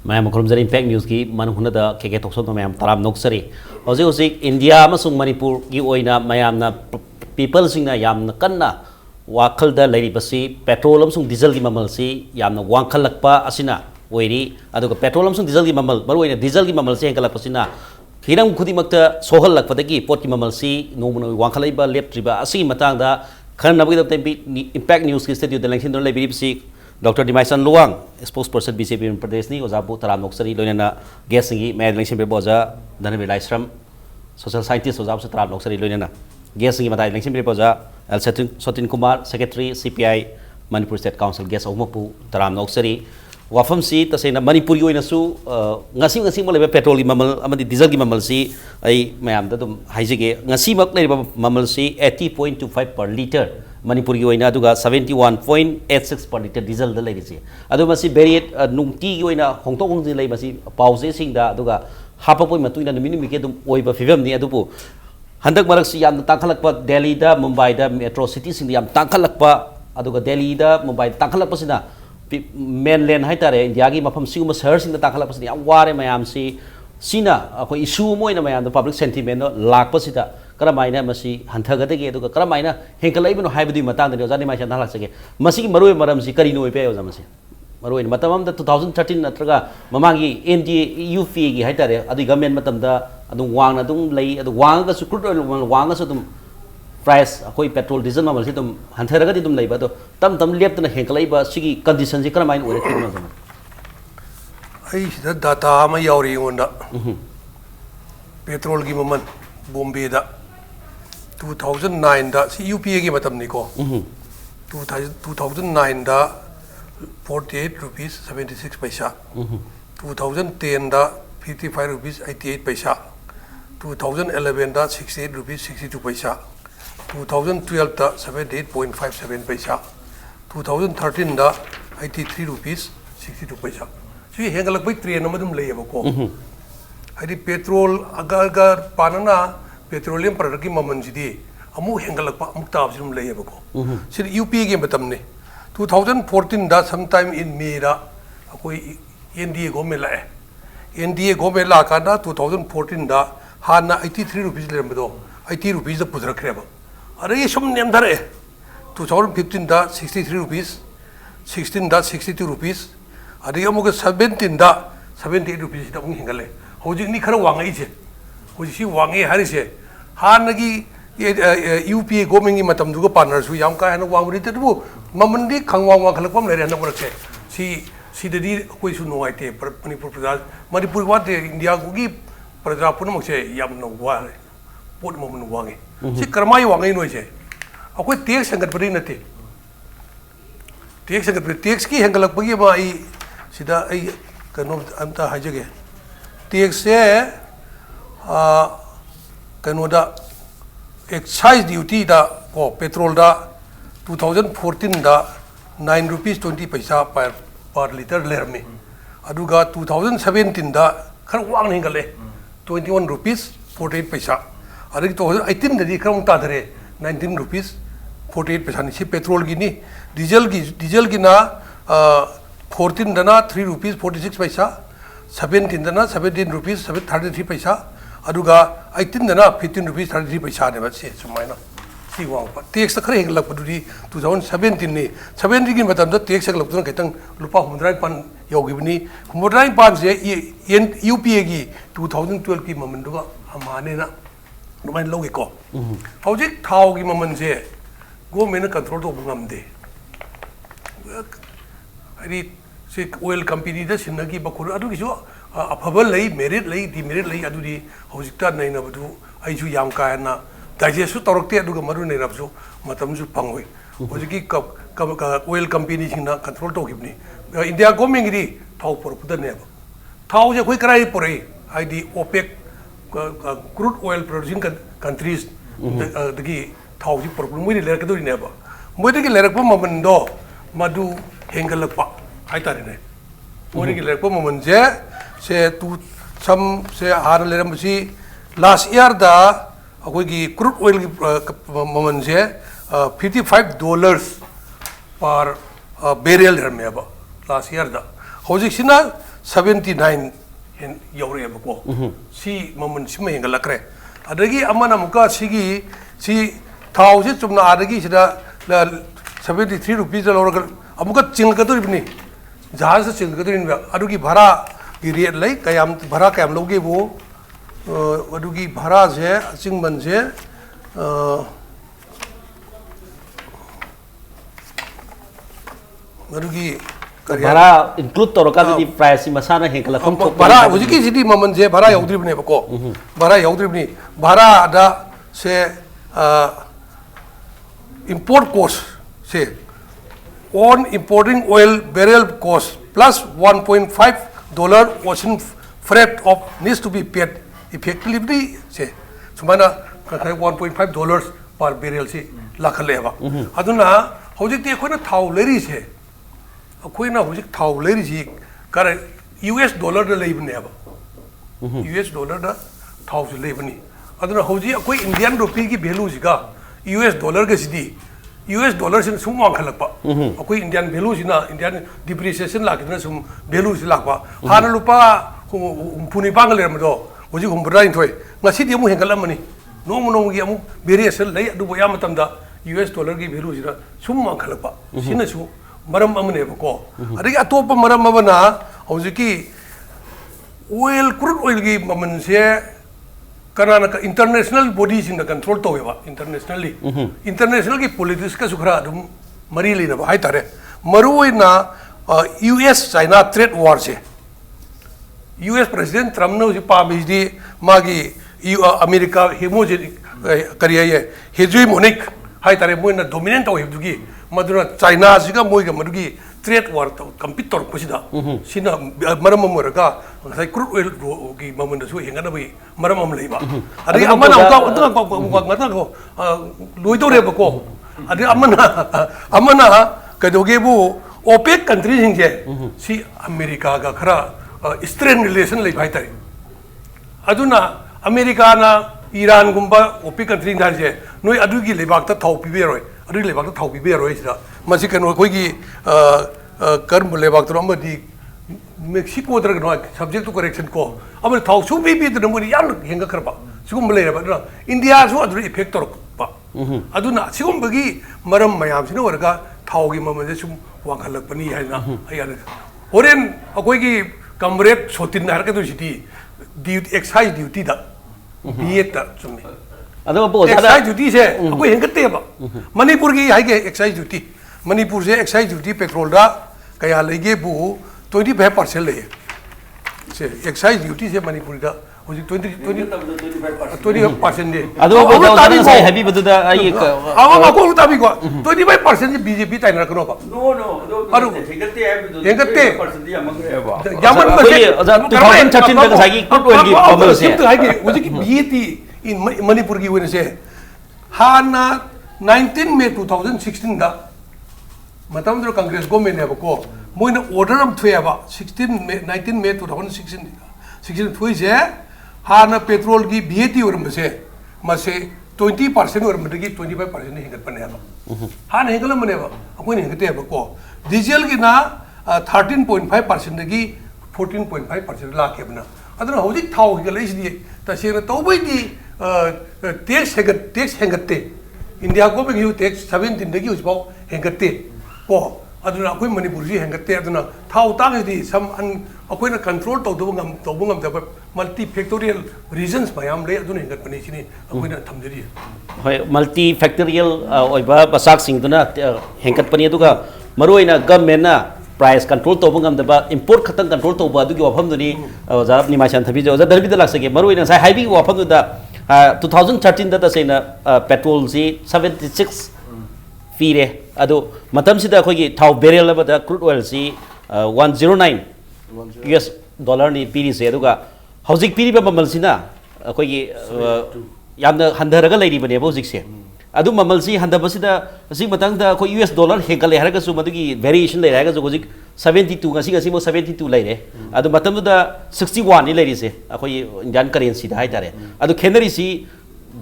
Ma'am खुरमजरी impact news की मनहुन KK थोक्सोम ma'am तराम नोक्सरी हौजिक हौजिक India अमसुंग Manipur की ओइना मयामना people सिंगना यामना कन्ना वाखलदा लैरिबसी पेट्रोल अमसुंग डीजल की ममलसी यामना वांखलकपा असिना ओइरी अदुगा पेट्रोल अमसुंग डीजल की ममल मरुओइना डीजल की ममलसी हेंगलकपसिना हिरम खुदिमक्ता सोहललकपदगी पोट की ममलसी नोमनो वांखलैबा लेप्ट्रिबा असि मतंगदा खरनबगिदबते इम्पैक्ट न्यूज़ की स्टूडियो दलंगसिन लैबिरिबसी doctor Nimaichand Luwang spokesperson BJP प्रदेश नि ओजाबु तराम नोक्सरी लोइना गेस्ट सिंगी मैद लैंसिन बे बोजा धनबीर लाइश्रम सोशल साइंटिस्ट ओजाबु तराम नोक्सरी लोइना गेस्ट सिंगी मताई लैंसिन बे बोजा Sotinkumar secretary CPI Manipur state council guest अहुमपु तराम नोक्सरी वाफम सी तसेना मणिपुर की ओइनासु ngasi ngasi mo leba petrol की ममल अमदि डीजल की ममल सी आई मैम दा तुम हाइजिगे ngasi मक लेबा ममल सी 80.25 per liter मणिपुर की ओइना दुगा 71.86 per liter डीजल द लेरिसे अदु मसी बेरिएट नुंगटी की ओइना होंगतो होंगजि लै मसी पाउजे सिंगदा दुगा हापपोय मतुइना नुमिनि मिके दुम ओइबा फिवम नि अदुपु हंदक मरक सी याम तांखलकपा दिल्ली दा मुंबई दा मेट्रो सिटी सिंग याम तांखलकपा अदुगा दिल्ली दा मुंबई तांखलकपसिना मेनलैंड है तारे इंडिया की मफम सिगुम शहर सिंग तांखलकपसिना याम वारे मयाम सी सिना अखो इशू मोइना मयाम पब्लिक सेंटिमेंट लाकपसिदा करमाइना मसी हंथगदगे अदुगा करमाइना हेंकलैबनो हाइबदि मतांगदि ओजा निमाइचंद हालासगे मसी मरुय मरम सी करिनो ओइपे ओजा मसी मरुय मतमम द 2013 नत्रगा ममांगी एनडी यूपी की है तारे अदि गवर्नमेंट मतमदा अदु वांगना दुम लै अदु वांगगा सु क्रूड ऑयल वांगगा सु दुम प्राइस अखोई पेट्रोल डीजल ममल से तुम हंथरगदि तुम लैबा तो तम तम लेप्तना हेंकलैबा सिगी कंडीशन से करमाइन ओरे किनो जमा आई सिदा data ama yauri ngonda petrol की ममन बॉम्बे दा 2009 दा सी यूपीए की मतम नि को 2009 दा 48 rupees 76 पैसा 2010 दा 55 rupees 88 पैसा 2011 दा 68 rupees 62 पैसा 2012 दा 78.57 पैसा 2013 दा 83 rupees 62 पैसा सी हेंगलक बै ट्रेन अमदुम लेयबको हदि पेट्रोल अगर पानना पेट्रोलियम प्रोडक्ट की ममन जिदी अमु हेंगलक अमुक ताबसिम लेयबको सी यूपी के मतमने 2014 दा sometime in May दा कोई एनडीए गवर्नमेंट लाए एनडीए गवर्नमेंट लाकाना 2014 दा हाना 83 rupees लेरमदो 80 rupees दा पुदरखरेबा अरे ये सब नेमधरे 2015 दा 63 rupees 16 दा 62 rupees अरे अमुक 17 दा 78 rupees दा अमुक हेंगले होजिक नि खरा वांगै छे होजिक सी वांगै हारिसे हानगी यूपीए गवर्नमेंट की मतम दुगा पार्टनरसु याम का हन वांगरि तबु ममनदि खंगवांग वाखलकपम लेरे हन बरसे सिददि कोई सु नोआइते मणिपुर प्रजा मणिपुर वाते इंडिया की प्रजा पुनमसे याम नवा पोट ममन वांगे सी करमाय वांगै नोइसे अकोई टैक्स संगतपरि नते टैक्स संगतपरि टैक्स की हेंगलकपगी माई सिदा आई कनो अंता हाजगे टैक्स से कनोदा एक्साइज ड्यूटी दा को पेट्रोल दा 2014 दा 9 rupees 20 पैसा पर लीटर लेरमे अदुगा 2017 दा खर वांग हेंगले 21 rupees 48 पैसा अदुगी 2018 ददी खर तादरे 19 rupees 48 पैसा नि पेट्रोल की नि डीजल की ना 14 दना 3 rupees 46 पैसा 17 दना 17 rupees 33 पैसा अदुगा 18 दना 15 rupees 33 पैसा ने बसे सुमाइना सी वांग टैक्स खरे हेंगलक पदुदी 2017 नि 17 की मतलब टैक्स हेंगलक तुन केतंग लुपा 100 पान योगिबनी 100 पान से यूपीए की 2012 की ममनदुगा हमाने ना नुमाइन लोगे को हौजिक थाव की ममन से गवर्नमेंट कंट्रोल तो ngамदे अरि से ऑयल कंपनी दा सिनगी बखुर अदुगिसु अफबल लई मेरिट लई डिमेरिट लई अदुदी हौजिकता नैनबदु आइजु याम कायना डाइजेस्ट तौरक्ते अदुगा मरु नैनबसु मतमसु फंगोय हौजिकी ऑयल कंपनी सिंगना कंट्रोल तौगिबनी इंडिया गवर्नमेंट गी थाव पुरपुदनेब थाव जे कोई कराई पुरई आईडी OPEC crude oil producing countries दगी थाव जी पुरपुन मोइ लेरकदोरिनेब मोइदगी लेरकप ममनदो मदु हेंगलकपा हाइतारेने मोइदगी लेरकप ममन से तू सम से हार लेरमसी लास्ट ईयर दा अखोगी क्रूड ऑयल की ममन से $55 पर बैरल लेरमेब लास्ट ईयर दा हौजिक सिना 79 hen yore ba ko si mamun si mai ngal kre adagi amana muka sigi si thau si chumna adagi sida 73 rupees la lor amuka ching ka dur ni jahaz se ching ka dur ni adugi bhara gi rate lai kayam bhara kayam loge bo adugi bhara je ching man je adugi Bara include toro ka di price masana hengkala kom thok bara hujiki sidi maman je bara yaudri bne bako bara yaudri bne bara ada se import cost se on importing oil barrel cost plus $1.5 ocean freight of needs to be paid effectively se sumana $1.5 per barrel se lakhale ba aduna hujiki khona thau leri se अखोइना हुजिक थाव लेरिसी कर US dollar the लेबने अब US dollar the थाव से लेबनी अदना हुजि अखोइ Indian rupee की value जिका US dollar के सिदी US dollar से सुम वांखलपा अखोइ इंडियन वैल्यू सिना इंडियन डिप्रिसिएशन लाकिना सुम वैल्यू से लाखपा हाना रुपा हुमपुनि Pangale मदो हुजि हुमबरा इनथोय ngasi mu hengalamani nomu nomu gi amu variation lei adu boya matamda US dollar की वैल्यू सिना सुम वांखलपा सिना सु मरम अमने बको अदगी अतोप मरम अबना हौजिकी oil crude oil की ममन से कनाना का इंटरनेशनल बॉडी सिंग कंट्रोल तोवेबा इंटरनेशनल की पॉलिटिक्स का सुखरा दुम मरी लेना हाय तारे मरुइना US चाइना ट्रेड वॉर से US प्रेसिडेंट ट्रम्प ने पामिदी मागी अमेरिका हेमोजेनिक करिया हेजेमोनिक हाय तारे मोइना डोमिनेट तोवेबदुगी मधुना चाइना सिगा मोइगा मधुगी ट्रेड वार कम्पीट तौर पसिदा सिना मरम मरगा ngasai crude oil की ममन सु हेंगना बई मरम अम लेबा अदि अमना का ngata ko लोइदोरे बको अदि अमना कदोगे बु ओपेक कंट्री सिंजे सी अमेरिका का खरा स्ट्रेन रिलेशन ले भाई तारे अदुना अमेरिका ना ईरान गुंबा ओपेक कंट्री धारजे नोय अदुगी लेबाक ता थाव पिबेरोय अदुगी लेबाक ता थाव पिबेरोय सिदा मसि कनो कोइगी कर्म लेबाक तो अमदी मेक्सिको दर नो सब्जेक्ट टू करेक्शन को अब थाव सु बी द नमु यान हेंगा करबा सिगुम लेबा इंडिया सु अदु इफेक्ट तोर बा अदुना सिगुम बगी मरम मयाम सिनो वरगा थाव की ममन जे सुम वांखलपनी हाइना आया होरेन अकोइगी कमरेड सोतिन हार के दु सिटी ड्यूटी एक्साइज ड्यूटी दा बीएट चुमे अदो बो एक्साइज ड्यूटी से अकोइ हेंगते बा मणिपुर की हाइगे एक्साइज ड्यूटी मणिपुर से एक्साइज ड्यूटी पेट्रोल दा कया लेगे बु 25% ले से एक्साइज ड्यूटी से मणिपुर दा होजि 25% दे अदो बो ताबी हैवी बदुदा आई आवा को ताबी को 25% बीजेपी ताइना कनो बा नो हेंगते परसेंट यामग्रे बा यामन मसे 2013 दा सागी क्रूड ऑयल की बबल से तो हाइगे होजि की बीएटी इन मणिपुर की वने से हाना 19 मई 2016 दा मतलब जो कांग्रेस गवर्नमेंट है बको मोइन ऑर्डर हम थ्वेबा 19 मई 2016 थ्वे से हाना पेट्रोल की बीएटी और मसे मसे 20% और मदगी 25% हेंगत पनेबा हाना हेंगल मनेबा अकोइन हेंगते बको डीजल की ना 13.5% दगी 14.5% लाकेबना अदना होजि थाव हेगलेसिदी तसेना तौबैगी टैक्स हेंगते इंडिया को भी टैक्स 17 दगी उसबाव हेंगते को अदुना अखोइ मणिपुर जी हेंगते अदुना थाव तांगदी सम अखोइना कंट्रोल तौबंगम द मल्टी फैक्टोरियल रीजंस मयाम ले अदुना हेंगत पने सिनी अखोइना थमजरी होय मल्टी फैक्टोरियल ओइबा बसाक सिंगदुना हेंगत पने दुगा मरोइना गवर्नमेंट ना प्राइस कंट्रोल तौबंगम दबा इंपोर्ट खतन कंट्रोल तौबा अदुगी वाफम दुनी जाब निमाशान थबी जो दरबी द लासगे मरोइना साइ हाइबी वाफम द 2013 दा तसेना पेट्रोल जी 76 फीरे अदो मतम सिदा अखोगी थाव बेरेल अबदा क्रूड ऑयल सी 109 US डॉलर नि पीरी से अदुगा हौजिक पीरी ममल सिना अखोगी यामना हंधरगा लेरी बने हौजिक से अदु ममल सी हंधबसिदा असि मतंग दा अखो US डॉलर हेकले हरगा सु मदुगी वेरिएशन ले रहगा जो हौजिक 72 ngasi ngasi mo 72 leire adu matam da 61 ni leiri se akhoi indian currency da hai tare adu khenari si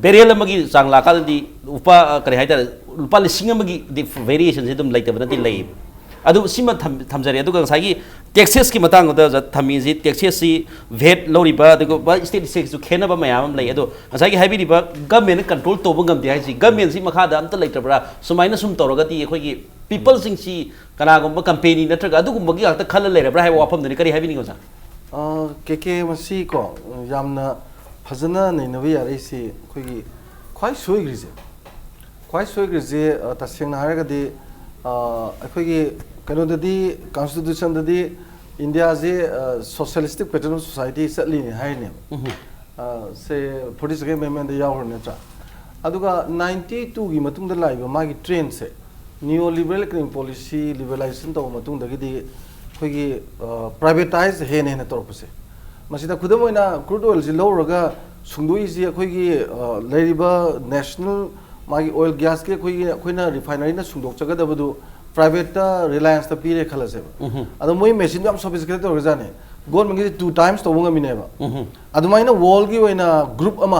berel amagi sangla ka di upa kare hai tare upa lising amagi the variation se dum laita banati lei अदु सिमा थमजरे अदु गंसागी taxes की मतंग द थमीजी taxes सी VAT लोरिबा अदु बा स्टेट टैक्स खेनबा मयाम लay अदु गंसागी हाइबिरिबा गवर्नमेंट कंट्रोल तोबो गमदे हाइजी गवर्नमेंट सी मखादा अमत लेत्रबरा सुमाइना सुम तौरगती अखोगी पीपल सिंग सी कनागुम्बा कंपनी नत्रगा अदुगुम्बगी आत खल लेरबरा हाइ वाफम दनि करी हाइबिनि गंसा केके मसी को यामना फजना नैनबे यारेसी अखोगी ख्वाइ सोइग्रिजे तसेंना हारगदी अखोगी कनोददी कॉन्स्टिट्यूशन ददी इंडिया जे सोशलिस्टिक पैटर्न ऑफ सोसाइटी सटलिनि हाइने से 42 अमेंडमेंट द यावर नेत्रा अदुगा 92 गी मतुंग द लाइबा मागी ट्रेंड से neo liberal economic policy liberalization तो मतुंग दगी अखोगी प्राइवेटाइज हेन हेन तोरपसे मसिदा खुदम ओइना क्रूड ऑयल जी लौरगा सुंदोई जी अखोगी लेरिबा नेशनल मागी ऑयल गैस के अखोइना रिफाइनरी ना सुंदोक जगदबदु प्राइवेट रिलायंस ता पीरे खलसे अदो मोई मशीन याम सोफिस्टिकेटेड तोर जाने गवर्नमेंट की 2 टाइम्स तो वंगा मिनेबा अदुमाइना वॉल की ओइना ग्रुप अमा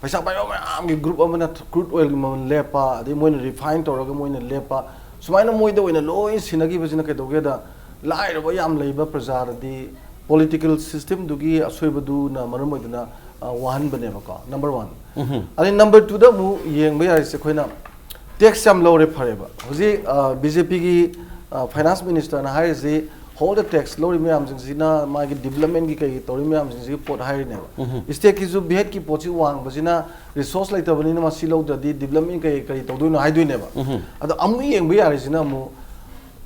पैसा पायो मैम की ग्रुप अमा ना क्रूड ऑयल की मन लेपा अदि मोइना रिफाइन तोरगा मोइना लेपा सुमाइना मोइदा ओइना लोइ सिनगी बजिना कदोगेदा लाइरबा याम लेबा प्रजारदी पॉलिटिकल सिस्टम दुगी असोइबदु ना मरम ओइदना वाहन बनेबा को नंबर 1 अदि नंबर 2 दा मु येंबा यारिसे खोइना टैक्स याम लौरे फरेबा हुजी बीजेपी की फाइनेंस मिनिस्टर ना हाइजे होल द टैक्स लौरे मैम जिना मागी डेवलपमेंट की कई तौरी मैम जिन पोट हाइने स्टेट की जो बेट की पोची वांग बजिना रिसोर्स लाइतबनी ना मसी लौददी डेवलपमेंट कई कई तौदुनो हाइदुनेबा अदो अमु येंबा यारिसिना मु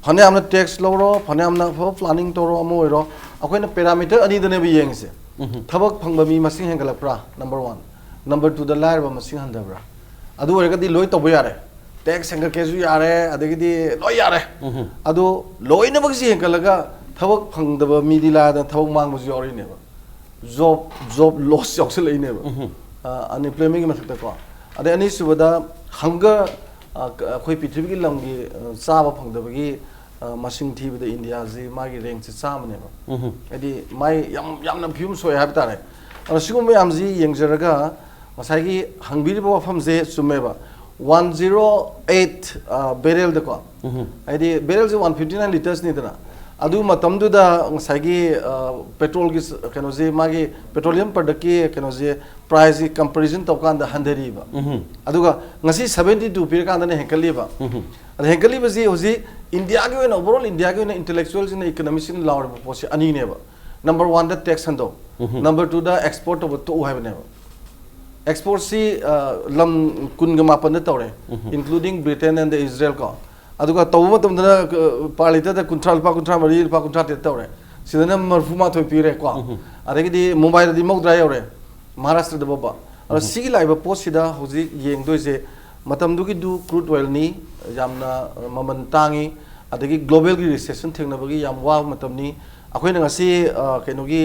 फने हमना टैक्स लौरो फने हमना प्लानिंग तौरो अमु ओइरो अखोइना पैरामीटर अनी दनेबा येंगसे थबक फंगबा मी मसिंग हेंगलप्रा नंबर 1 नंबर 2 द लाइरबा मसिंग हंदबरा अदु ओरगदी लोय तौबो यारे टैक्स हेंगल केसु यारे अदगिदी लोय यारे अदु लोयना बगसी हेंगलगा थबक फंगदबा मिदी लादा थबक मांगबजु यारिनेबा जॉब लॉस यौसलैनेबा अनएम्प्लॉयमेंट की मथकता को अदे अनी सुबदा हंगर अखोई पृथ्वी की लंगी चाबा फंगदबगी मसिंग थीबदा इंडिया जी मागी रैंक से चामनेबा अदि माई यामना फ्यूम सोय हाबतारे असिगुम याम जी येंगजरगा मसागी हंगबिरिबा वफम जे सुमेबा 108 barrel दको आइदि barrel जे 159 liters निदना अदु मतमदुदा ngसागी पेट्रोल की कनो जे मागी पेट्रोलियम प्रोडक्ट की कनो जे प्राइस की कंपैरिजन तौकान द हंदरीबा अदुगा ngasi 72 पिर कान ने हेकलीबा अद हेकलीबा जी होजी इंडिया के ओन ओवरऑल इंडिया के ओन इंटेलेक्चुअल जिन इकोनॉमिक्स इन लावर पोसे अनि नेबा नंबर 1 द टैक्स हंदो नंबर 2 द एक्सपोर्ट ऑफ तो हाइबनेबा एक्सपोर्ट सी लम कुनगमापन तौरे इंक्लूडिंग ब्रिटेन एंड इजराइल को अदुगा तौम तमदना पालिता द कुंट्रा लपा कुंट्रा मरी लपा कुंट्रा ते तौरे सिदना मरफुमा थोय पिरे को अदगिदी mobile the मौद्रा you're Maharashtra the बबा और सी लाइबा पोसिदा होजि येंगदोइजे मतमदुगी दु क्रूड ऑयल नि यामना ममन तांगी अदगी ग्लोबल की रिसेशन थेंगनबगी याम वा मतमनी अखोइना ngasi केनोगी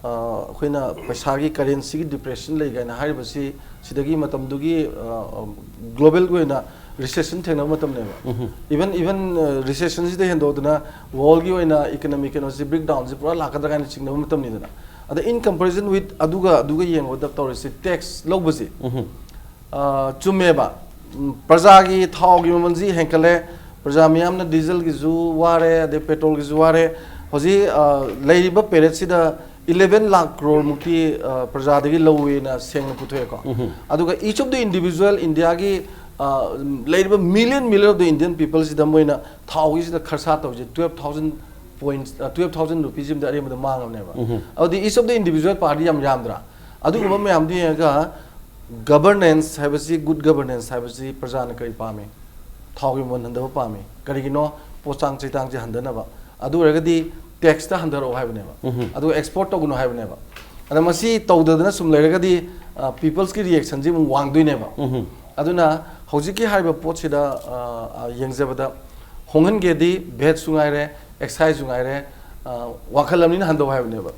अखोइना पैसा की करेंसी की डिप्रेशन लेगाना हारिबसी सिदगी मतमदुगी ग्लोबल गोइना रिसेशन थेंगना मतमनेबा इवन रिसेशन सिदे हेंदोदना वर्ल्ड की ओइना इकोनॉमिक एनर्जी ब्रेक डाउन से पूरा लाकदा गाना चिंगना मतमनिदना अदा इन कंपैरिजन विद अदुगा येंगोदा तौरसे टैक्स लौबसी चुमेबा प्रजा की थाव की ममनजी हेंकले प्रजा मियामना डीजल की जु वारे अदे पेट्रोल की जु वारे होजी लेरिबा पेरेट सिदा 11 लाख करोड़ मुक्ति प्रजादगी लौवेना सेंग पुथेको अदुगा each of the individual India की लेरिबा million of the Indian people सिदा मोइना थावगी सिदा खर्चा तौजे 12,000 रुपीस जिम दरे मद मांगनेबा अदि each of the individual party यामद्रा अदुगुम मयामदिगा गवर्नेंस हाइबसी गुड गवर्नेंस हाइबसी प्रजा न करी पामे थावगी मन हंदबा पामे करिगिनो पोचांग चितांग जे हंदनबा अदु रगदी टैक्स ता हंदरो हाइबनेबा अदु एक्सपोर्ट तगुनो हाइबनेबा अदा मसी तौददना सुम लेरगदी पीपल्स की रिएक्शन जी मुंग वांगदुइनेबा अदुना हौजिकी हाइबा पोटसिदा येंगजबदा होंगनगेदी भेट सुंगाइरे एक्साइज सुंगाइरे वाखलमनिन हंदो हाइबनेबा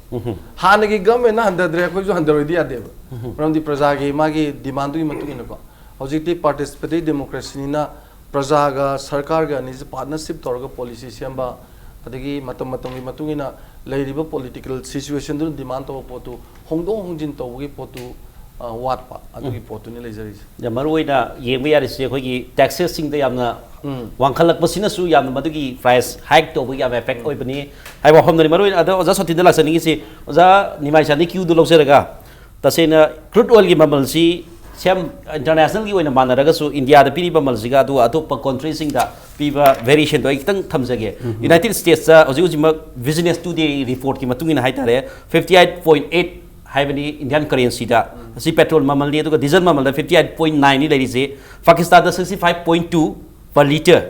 हानगी गवर्नमेंट ना हंदद्रे कोइ जो हंदरोइदी आदेबा मरमदि प्रजा की मागी डिमांडुई मतुगिनको हौजिकी पार्टिसिपेटरी डेमोक्रेसीना प्रजा गा सरकार गा निज पार्टनरशिप तौरगा पॉलिसी सेंबा अदगी मतम मतम की मतुगिना लेरिबा पॉलिटिकल सिचुएशन दु डिमांड तो पोतु होंदो होंजिन तौगी पोतु watpa adu gi pot ni leisure ya maruina yeng ya ri se khoi gi taxes sing da yamna wangkhalak pasina su yamna madugi price hike to bu yam effect oi bani hai wa phom ni maruina ada oja sotin da laksani gi se oja Nimaichand ni queue du lokseraga tasena crude oil gi mamal si sem international gi oina manaraga su India da piri mamal siga adu atop country sing da piba variation to ikitang thamjage United States sa oji oji mak business today report ki matungina hai tare 58.8 हाइबनी Indian currency दा asi petrol mamal ni aduga diesel mamal da 58.9 ni lari se Pakistan da 65.2 per liter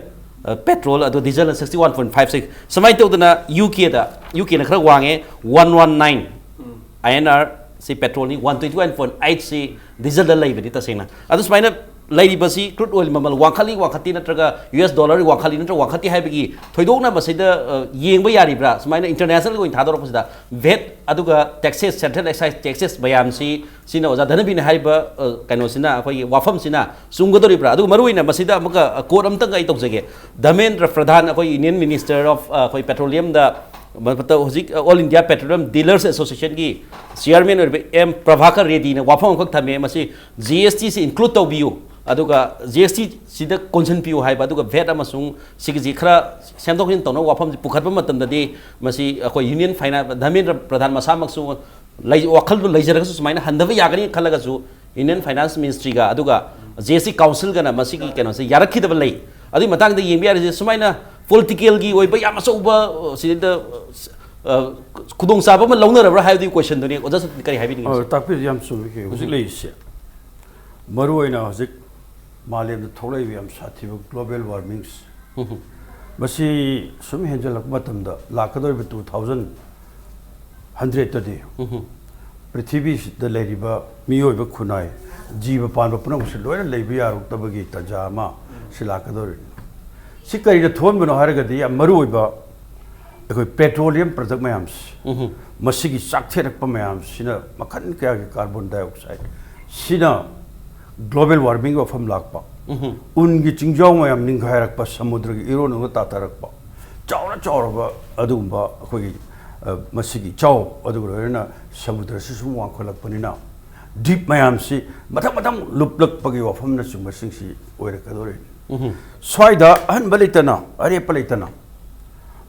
petrol adu diesel da 61.56 samai to dana UK na khara wange 119 INR si petrol ni 121.8 si diesel da lai bani ta sena adu smaina lai basi crude oil mamal wakhati natraga US dollar wakhali natra wakhati haibagi thoidokna basida yengba yari bra smaina international go thador pasida vet aduga taxes central excise taxes bayam si sina oja dhanabi na haiba kaino sina akoi wafam sina sunggodori bra adu maruina basida amaka code amtang ai tokjage Dharmendra Pradhan akoi Union Minister of akoi petroleum da मतलब हजिक all India petroleum dealers association की chairman M Prabhakar Reddy ने वाफम खक थमे मसी GST से include तौबियो अदुगा जीएसटी सिदा कॉन्सन पियो हाइबा अदुगा वेट अमसुंग सिगजी खरा सेमदोकिन तौनो वाफम पुखतबा मतमददि मसी अखोय यूनियन फाइनेंस धर्मेंद्र प्रधान मसामकसु लाई वखल दु लैजरगसु सुमाइना हंदबा यागनी खलगसु इंडियन फाइनेंस मिनिस्ट्री गा अदुगा जीएसटी काउंसिल गना मसी की केनो से यारखिदबा लै अदि मतंग द येंबि आरे सुमाइना political gi oi ba yam asoba sida kudong saba ma launa rabra hai di question doni oja kari hai bi ni takpi yam su ke hujik lei se maru oina hujik malem da tholai yam sathi global warming masi sum henjal matam da lakadoi 2100 ta di prithvi da leriba miyoi ba khunai jiba pan ba punam se loina leibi yaru tabagi tajama silakadoi si kari da thon bano haragadi ya maru oiba ekoi petroleum product mayams masigi saktherak pa mayams sina makhan kya ki carbon dioxide sina global warming of ham lakpa ungi chingjaw mayam ninghairak pa samudra gi iro no ta tarak pa chawra ba adumba ekoi masigi chaw adugurena samudra si su wang kholak panina deep mayam si matham luplak pagi wafam na sing masing si oirakadore स्वाइदा अहन बलितना अरे पलितना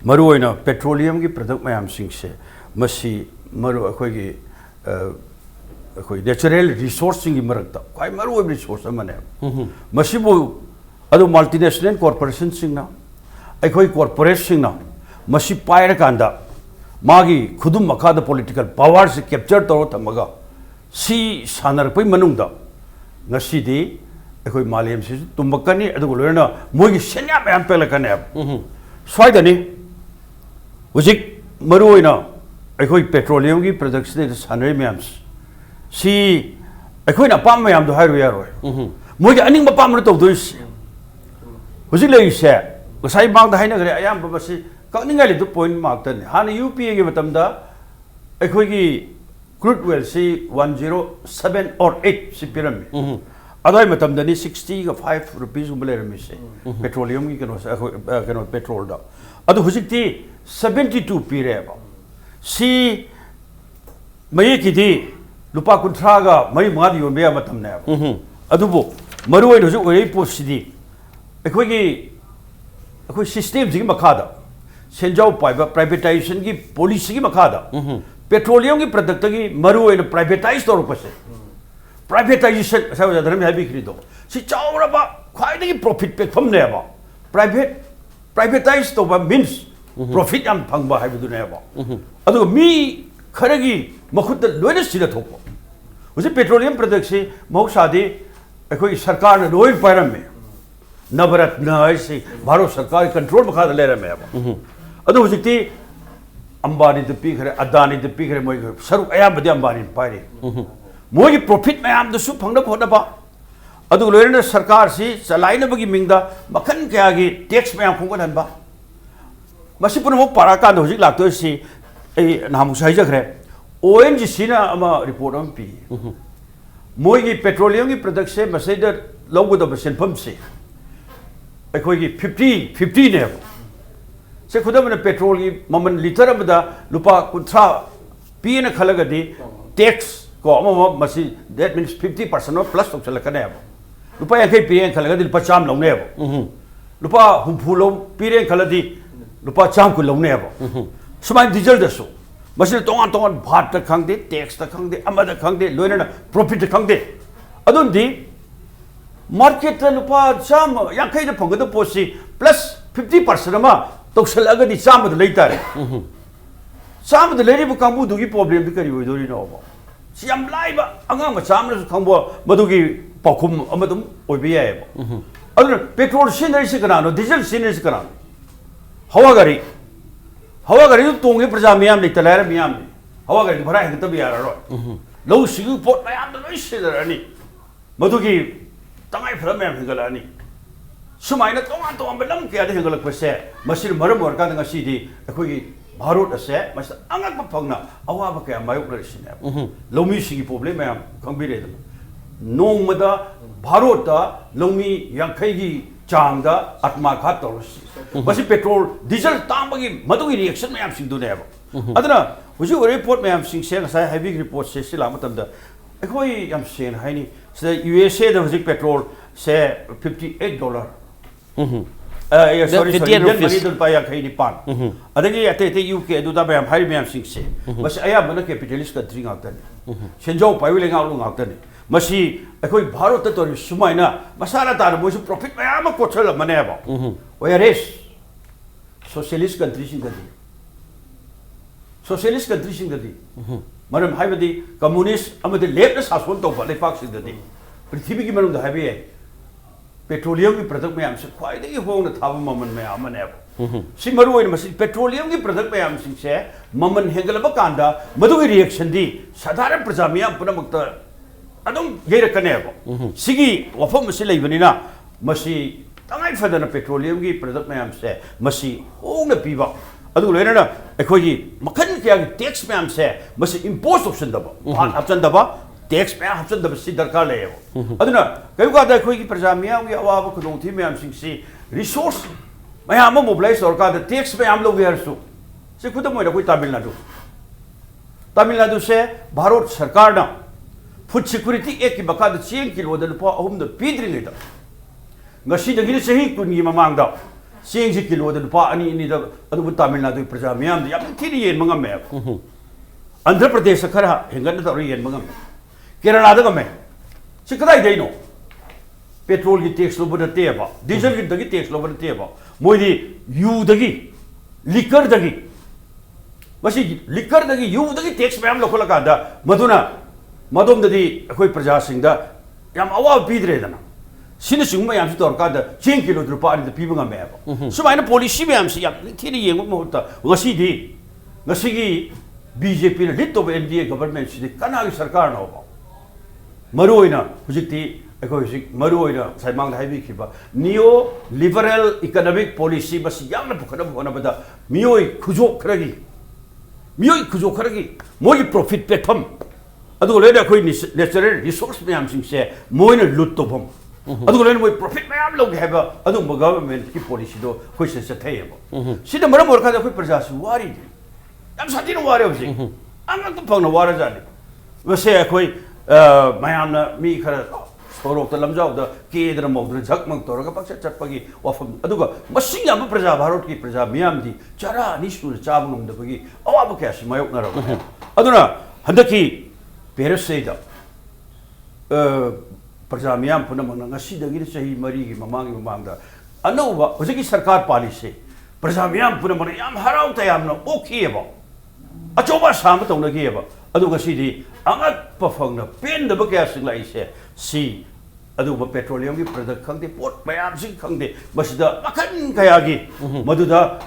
मरु ओइना petroleum की product मयाम सिंग से मसी मरु अखोगी अखोई natural resourcing की मरकता काय मरु ओइ resource अमने मसी बो अदु मल्टीनेशनल कॉर्पोरेशन सिंगना अखोई कॉर्पोरेट सिंगना मसी पायर कांदा मागी खुदुम मखादा पॉलिटिकल पावर से कैप्चर तरो तमगा सी सानरपै मनुंगदा ngasi ekoi malem si tumbakani adugo lorna mogi senya mem pelakane swaidani ujik maruina ekoi petroleum gi production de sanai mems si ekoi na pam mem do hairu yaro mogi aning ba pam to do ujik lei se usai bang da haina gare ayam ba si kakninga le du point mark tan han UPA gi matam da ekoi gi crude oil si 107 or 8 si pyramid अदय मतम दनी 60 का 5 rupees उबले रमिसे petroleum की कनो petrol दा अदु हुजिकती 72 पीरे बा सी मये किदी लुपा कुंथ्रा गा मई मादी योबे मतम ने अदुबो मरु ओइ हुजु ओइ पोसिदी अखोई सिस्टम जी मखादा सेंजाव पाइबा प्राइवेटाइजेशन की पॉलिसी की मखादा पेट्रोलियम की प्रोडक्ट की मरु ओइ प्राइवेटाइज तौर पर से प्राइवेटाइजेशन ऐसा धर्म है भी खरीदो सी चावरबा ख्वाइदगी प्रॉफिट पे फमनेबा प्राइवेटाइज तो मीन्स प्रॉफिट याम फंगबा है बिदुनेबा अदु मी खरगी मखुत लोइना सिदा थोपो उसे पेट्रोलियम प्रोडक्ट से मौसादी एकोई सरकार ने लोइ पारम में नवरत्न ऐसे भारत सरकार कंट्रोल बखा ले रहे में अदु हुजिती अंबानी ते पी खरे अदानी ते पी खरे मोय सरुक अयाम बदे अंबानी पारे मोगी प्रॉफिट मैम दसु फंगद होनबा अदु लोइना सरकार सी चलाइनबगी मिंगदा मखन कयागी टैक्स मैम फंगद हनबा मसी पुनमो पाराका होजिक लागतो सी ए नामु साइजखरे ONGC ना अमा रिपोर्ट अम पी मोगी पेट्रोलियम की प्रोडक्ट से मसेद लौगदब सेनफम से अखोगी 50 ने से खुदमने पेट्रोल की ममन लीटर अबदा लुपा कुंथ्रा पी न खलगदी tax ko ama masi that means 50% plus to chala kana ba lupa ya kai piren khala ga lupa cham lo ne ba lupa humpu lo piren khala di lupa cham ku lo ne ba sumai diesel da so masi tongan bhat ta khang de tax ta khang de amada khang de loina profit ta khang de adun di market ta lupa cham ya kai da phang da posi plus 50% ma to chala ga di cham da leita re cham da leri bu kambu du gi problem bi kari oi dori no ba siam lai ba anga ma cham na khang bo madu gi pakhum amadum oi bi ya ba adun petrol scenery se kana no diesel scenery se kana hawa gari tu tonge praja miyam le talara miyam hawa gari bhara hin tabi yara ro lo sigu pot mayam da loi se darani madu gi tangai phra miyam hingala ani sumai na tong belam ke ade hingala kwese masir maram war ka nga si di akoi gi bharot ase mas angak pa phangna awa ba ka mayuk ra sine lomi sigi problem mayam khangbi re nong mada bharot ta lomi yankhai gi changda atma kha torsi basi petrol diesel tambagi madugi reaction mayam sing du ne ba adana huju report mayam sing se sai heavy report se sila matam da akoi yam sen haini se USA da huju petrol se $58 sorry Indian money dul pa ya khai ni pan adagi ate UK du da mayam hai mayam sing se basi aya bana capitalist country ngak tan senjau pai le ngak lu ngak tan masi akoi bharot ta tori sumaina masala tar mo profit mayam ko thal mane ba whereas socialist country sing gadi socialist country sing gadi maram haibadi communist amade left na sason to ba lepak sing gadi prithvi ki manung da haibe petroleum ki product mayam se khwai de hong na thaba maman mayam mane ba si maru oi masi petroleum ki product mayam sing se maman hengala ba kanda madu ki reaction di sadharan praja mayam punamakta adum geira kaneba sigi wafam masi leibanina masi tangai fadana petroleum gi product mayam se masi hongna piba adu loina ekhoi gi makhan kya gi tax mayam se masi impose option daba bhat option daba tax mayam option daba si darkar le aduna kai ga da ekhoi gi praja mayam gi awa ba khudong thi mayam sing si resource mayam mobilize sarkar da tax mayam lo gi harsu se khudam moi da koi Tamil Nadu se bharot sarkar na food security ek ki baka da cheng kilo da lupa ahum da pidri le da ngasi da gini sahi kun gi mamang da cheng ji kilo da lupa ani ni da adu Tamil Nadu praja miyam da yam thini yen mangam me Andhra Pradesh khara hengan da ri yen mangam Kerala da me sikadai dei no petrol gi tax lo bada te ba diesel gi da gi tax lo bada te ba moi di yu da gi liquor da gi masi liquor da gi yu da gi tax mayam lo khola ka da maduna madom dadi akoi praja sing da yam awa bidre dana sin sing ma yam si tor ka da 10 kilo rupa ani da piba me ba sumai na policy me yam si yam thini yeng mo ta ngasi gi BJP na lit of NDA government si kana gi sarkar no ba maruina hujikti akoi sik maruina saimang da haibi khiba neo liberal economic policy bas yam na bukhana bona bada mioi khujok kharagi moi profit platform adu le da khoi natural resource mayam sing se moina lut to bom adu le moi profit mayam lo ge ba adu government ki policy do khoi se se thai ba sida maram or kha da khoi praja su wari yam sati no wari osi ang to phang no wara ja ni wase khoi mayam na mi khara sorok ta lamjau da ke dra mo dra jak mang to ra ka paksa chat pagi wafam adu ga masing yam praja bharot ki praja miyam di chara ni su cha bangam da pagi awa ba kya si mayok na ra aduna handaki Peraseda praja miyam punamana ngasi da giri sahi mari gi mamang da anova hojiki sarkar policy praja miyam punamana yam harau ta yam na okay ba achoba sam ta na gi ba adu ngasi di angat pa phang na pen da ba kya sing lai se si adu ba petroleum gi product khang de pot mayam sing khang de masida makan kaya gi madu da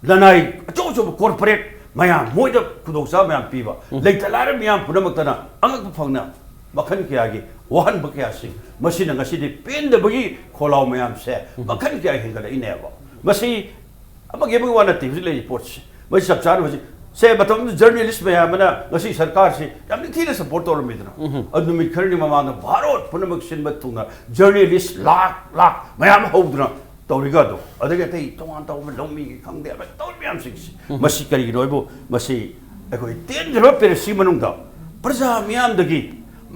lanai acho corporate mayam moida kudoksa mayam piba leitalara miyam punamakta angak phangna makhan kya gi wahan ba kya sing masina ngasi de pen da bagi kholau mayam se makhan kya hingala ineba masi amage bagi wana tv le reports masi sabchar hoji se batam journalist mayam na ngasi sarkar se yamni thina support tor midna adu mi kharni mama na bharot punamak sin batunga journalist lakh mayam hobdna tawriga do adage tai tongan taw lomi gi khangde ba taw mayam sing masi kari gi noibo masi akoi ten jero per si manung da प्रजा मियामदगी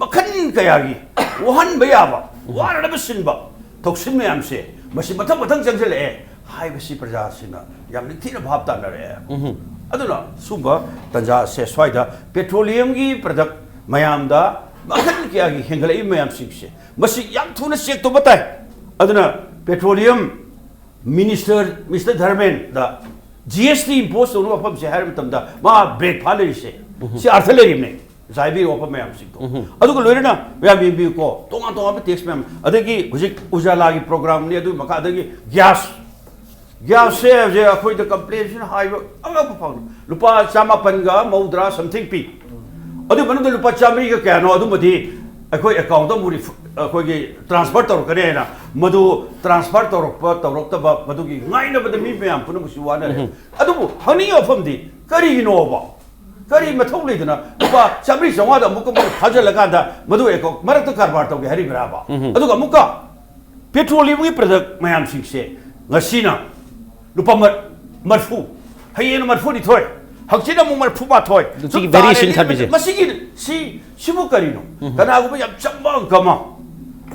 मखन कयागी वहन बयाबा वारब सिनबा थौसिन ma'am से मसी मथं मथं चंगजले हाय बसी प्रजा सिना याम निथिना भाव तानरे अदुना सुबा तंजा से स्वाइदा petroleum की product मयामदा मखन कयागी हेंगले ma'am सिंगसे मसी याम थुना चेक तो बताए अदुना पेट्रोलियम मिनिस्टर मिस्टर धर्मेंद्र दा GST इम्पोज होने वापम से हर मतमदा माँ ब्रेक फाले से अर्थ ले रिमने जाइबी वापम में हमसे तो अदुको लोरे ना वे अभी भी को तो आप टैक्स में अदगी हुजिक उजाला की प्रोग्राम ने अदु मका अदगी गैस से जे अखोई द कंप्लेंट हाई अगब फाउ लुपा चामापनगा मौद्रा समथिंग पी अदु मनु लुपा चामरी का क्या नो अदु मधी अखोई अकाउंट मुरी अखोई की ट्रांसफर तौर करे ना मधु ट्रांसफर तौर तब मधु की गाइन बद मी पे हम पुनु मुसुवाना है अदु हनी ऑफम दी करी नोबा करी मथौ लेदना लुपा चामरी जवाद अमुक फाजल लगा दा मधु एको मरत कारबार तौगे हरी बराबा अदु अमुका पेट्रोलियम की product मयाम सिंगसे ngasina lupa marfu hayen marfu ni thoi hakchina mu marfu ba thoi chi variation khat bije masigi simu karino kana go yam chamba kama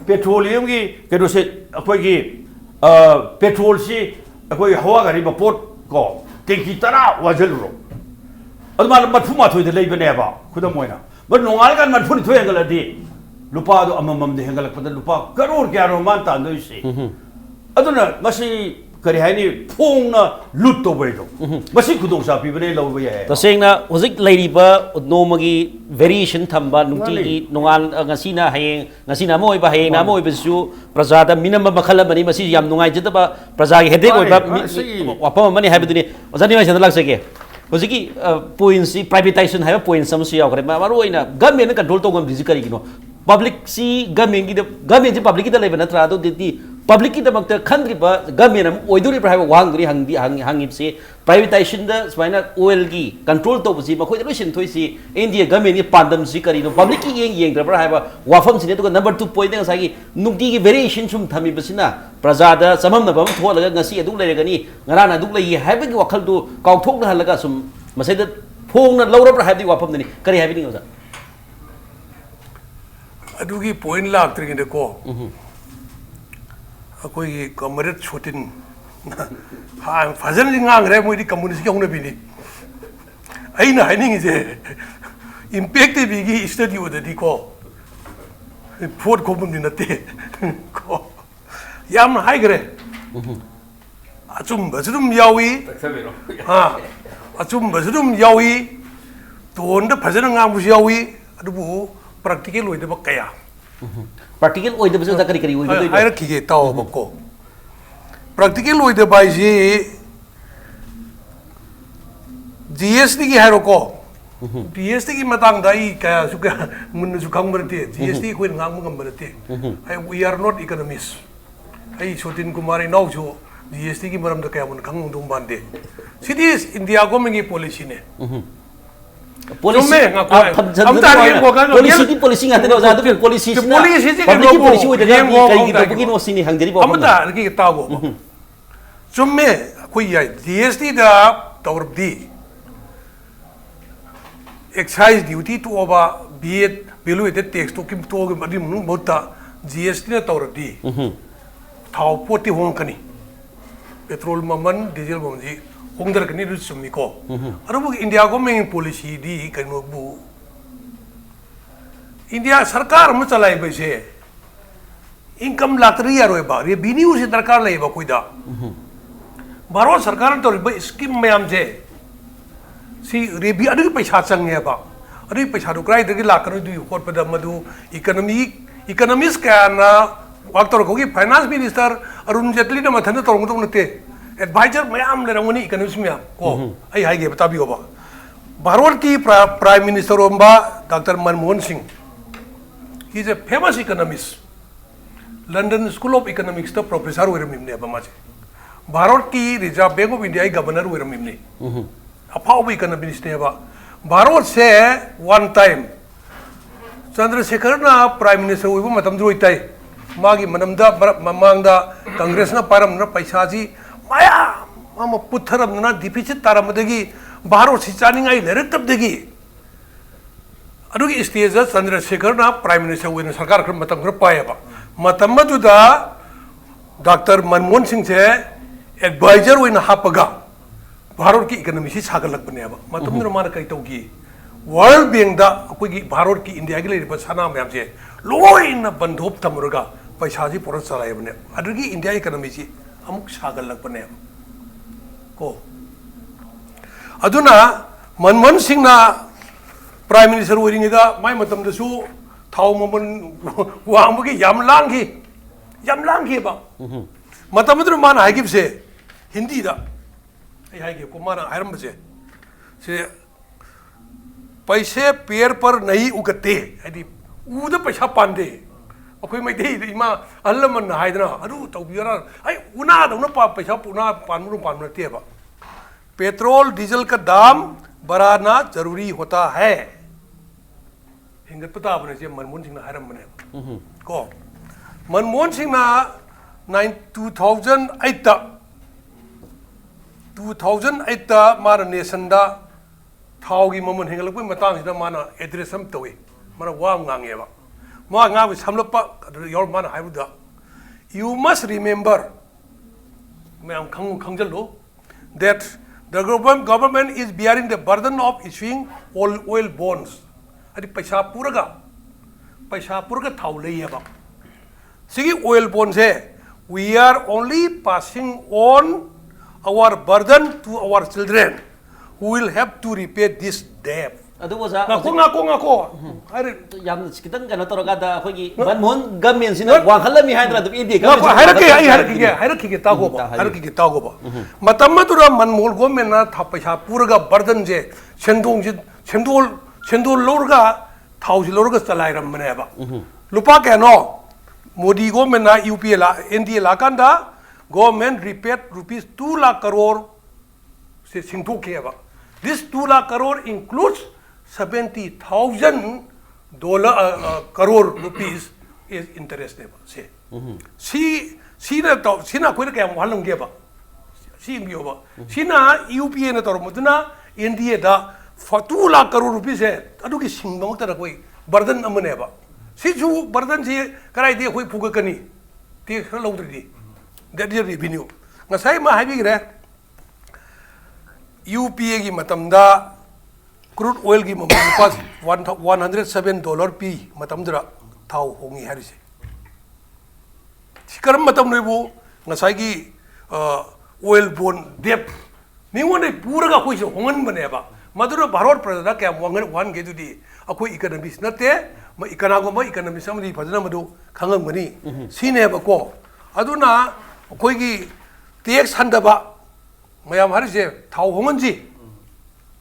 petroleum gi kedo se akoi gi petrol si akoi hawa gari ba pot ko tenki tara wajal ro adma marfu ma thoi de lei bane ba khudam moina but nongal kan marfu ni thoi angala di lupa do amamam de hangalak pada lupa karor kya ro man ta no si aduna masi kari haini phongna lut to bedo masi khudong sa pibane lo ba ya to sengna hozik leiriba nomagi variation thamba nungti gi nongal ngasina hayeng ngasina moi ba hayeng na moi besu prajada minimum makhala bani masi yam nungai jitaba praja gi headache oi ba wapam mani habiduni ozani mai chandalak sege hoziki points privatization haiba points sam su yaw kare maru oina government control to gam dizikari gino public si government ji public da leba natra do di public की दमकता खंद्रिबा government हम ओइदुरिबा हाइबा वांगदुरि हांगिबसे privatisation the स्वाइना oil की control तोबसी मखोय the लोइसिन थोइसी India government की पांदम सि करिनो public की येंद्रबा हाइबा वाफम सिने तो number 2 point ngसागी नुक्ति की variation सुम थमिबसिना प्रजा the सममनबम थोलगा ngसी अदुक लेरगनी ngराना अदुक लई हाइबगी वखल दु काउथोकना हलगा सुम मसेद फोंगना लौरबा हाइबदी वाफम दनि करि हाइबनी ngसा अदुगी पॉइंट लाक्त्रिगिन को अकोई कमरेट छोटिन हाँ फजन लिंगांग रे मोदी कम्युनिस्ट क्यों न बिनी आई ना हाइनिंग इसे इम्पैक्ट बिगी स्टडी होते दी को फोर्ट को बुंदी नते को याम हाई करे अचुम बजरुम यावी हाँ अचुम बजरुम यावी तो उन्हें फजन लिंगांग बुझ यावी अदुबु प्रैक्टिकल होते बक्कया practical oi de bese zakari kari oi de ai rakhi ge taw bako practical oi de bai ji GST ki haro ko GST ki matang dai ka su ka mun su khang bar te GST ko ngam ngam bar te ai we are not economists ai Sotinkumar nau jo GST ki maram da kaya mun khang dum ban de cities India government ki policy ne policy policy की policy ngate no za to policy sina public की policy oi de kai gi to bugin osini hangderi ba amata ki tago chumme koi ya GST da tawrdi excise duty to over be it value added tax to kim to madi mun bota GST na tawrdi thau poti hong kani petrol maman diesel maman ji Hongdar kani rus sumni ko. Aru India ko main policy di kanu bu. India sarkar mu chalai baise. Income latri yaro ba. Ye bini usi darkar lai ba koi da. Baro sarkar to ba scheme mayam je. Si rebi adu paisa chang ye ba. Adu paisa do krai de la kanu du ko pada madu economist ka na waktor ko ki finance minister Arun Jaitley na mathan to ngom nate. Advisor ma'am ले रंगनी economics में को आई high गे बता भी होगा भारत की prime minister ओम्बा doctor Manmohan Singh he is a famous economist London School of Economics तो professor हुए मिमने अब माचे भारत की Reserve Bank of India governor हुए मिमने अफाव इकोनॉमिस्ट ने भारत से वन टाइम चंद्रशेखर ना प्राइम मिनिस्टर हुए मतम द्रोइताई मागी मनमदा ममांगदा कांग्रेस ना पारम ना पैसा जी माया मामा पुथरम ना डिफिसिट तारमदगी भारत से चानिंगाई लेरे तब देगी अदुगी स्टेज चंद्रशेखर ना प्राइम मिनिस्टर होइना सरकार खर मतम खर पाएबा मतम मदुदा डॉक्टर मनमोहन सिंह से एडवाइजर होइना हापगा भारत की इकोनॉमी से सागलकबनेबा मतम न माना कई तौगी वर्ल्ड बैंक दा अखोगी भारत की इंडिया की लेरिबा सना मैम से लोइना बंधोप थमरगा पैसा जी पुरन चलायबने अदुगी इंडिया इकोनॉमी से अमुक सागलकबने को अदुना मनमोहन सिंह ना प्राइम मिनिस्टर होइरिङिदा माय मतमदसु थाव ममन वांबगी याम लांगी बा मतमदु मान हाइगिबसे हिंदी दा हाइगे को माना हायरमसे से पैसे पेड़ पर नहीं उगते हदी उद पैसा पांदे अखोय मैथै इमा अल्लमन हाइदना अदु तौबिरा आई उना दौना पैसा पुना पानमु तेबा पेट्रोल डीजल का दाम बढ़ाना जरूरी होता है हिंगत पता बने से मनमोहन सिंह हायरम बने को मनमोहन सिंह ना 2008 ता माना नेशन दा थावगी ममन हेंगलक मतंग सिदा माना एड्रेस हम तवे माना वा ngangeba मा ngang samlapa yor माना हाइबुदा you must remember मैं खंगजलो that the government is bearing the burden of issuing oil bonds अदि पैसा पूरगा थाव लेयबा सिगी oil bonds है we are only passing on our burden to our children who will have to repay this debt अदु वजा ngako अरे याम कितन कनो तोरगादा अखोगी Manmohan government सिना वाखलमी हाइद्रा दु इंडिया का हायरकी तागोबा मतम मदुरा मनमोहन गवर्नमेंट ना था पैसा पूरगा बर्डन जे सेंदोल लोरगा थाउजी लोरगा चलाइरम मनेबा लुपा केनो मोदी गवर्नमेंट ना यूपीए ला एनडीए ला कांदा government repaid rupees 2 lakh crore से सिंथोकेबा this 2 lakh crore includes $70,000 crore rupees is interest से सीना कोई क्या वालंगेबा सीबा सीना यूपीए न तौरमदुना एनडीए दा 2 लाख करोड़ रुपीस है अदुगी सिंगमक्तर कोई बर्डन अमनेबा सिजु बर्डन से कराइदे कोई फुगकनी ते खर लौद्रिदि that is revenue ngasai ma haibigre UPA की मतमदा क्रूड ऑयल की ममल $107 पी मतमदरा थाव होंगी हरिसे सिकरम मतम नेबु ngasai की ऑयल बोन डेप निवने पूरगा कोइसे होंगन बनेबा मदुरा भारत प्रजा क्या वन के दुदी अखोई इकोनॉमिक्स नते म इकोनॉमिक्स समरी फजना मदु खंगम गनी सिनेबा को अदुना अखोई की टैक्स हंदबा मैम हरिसे थाव होंगनजी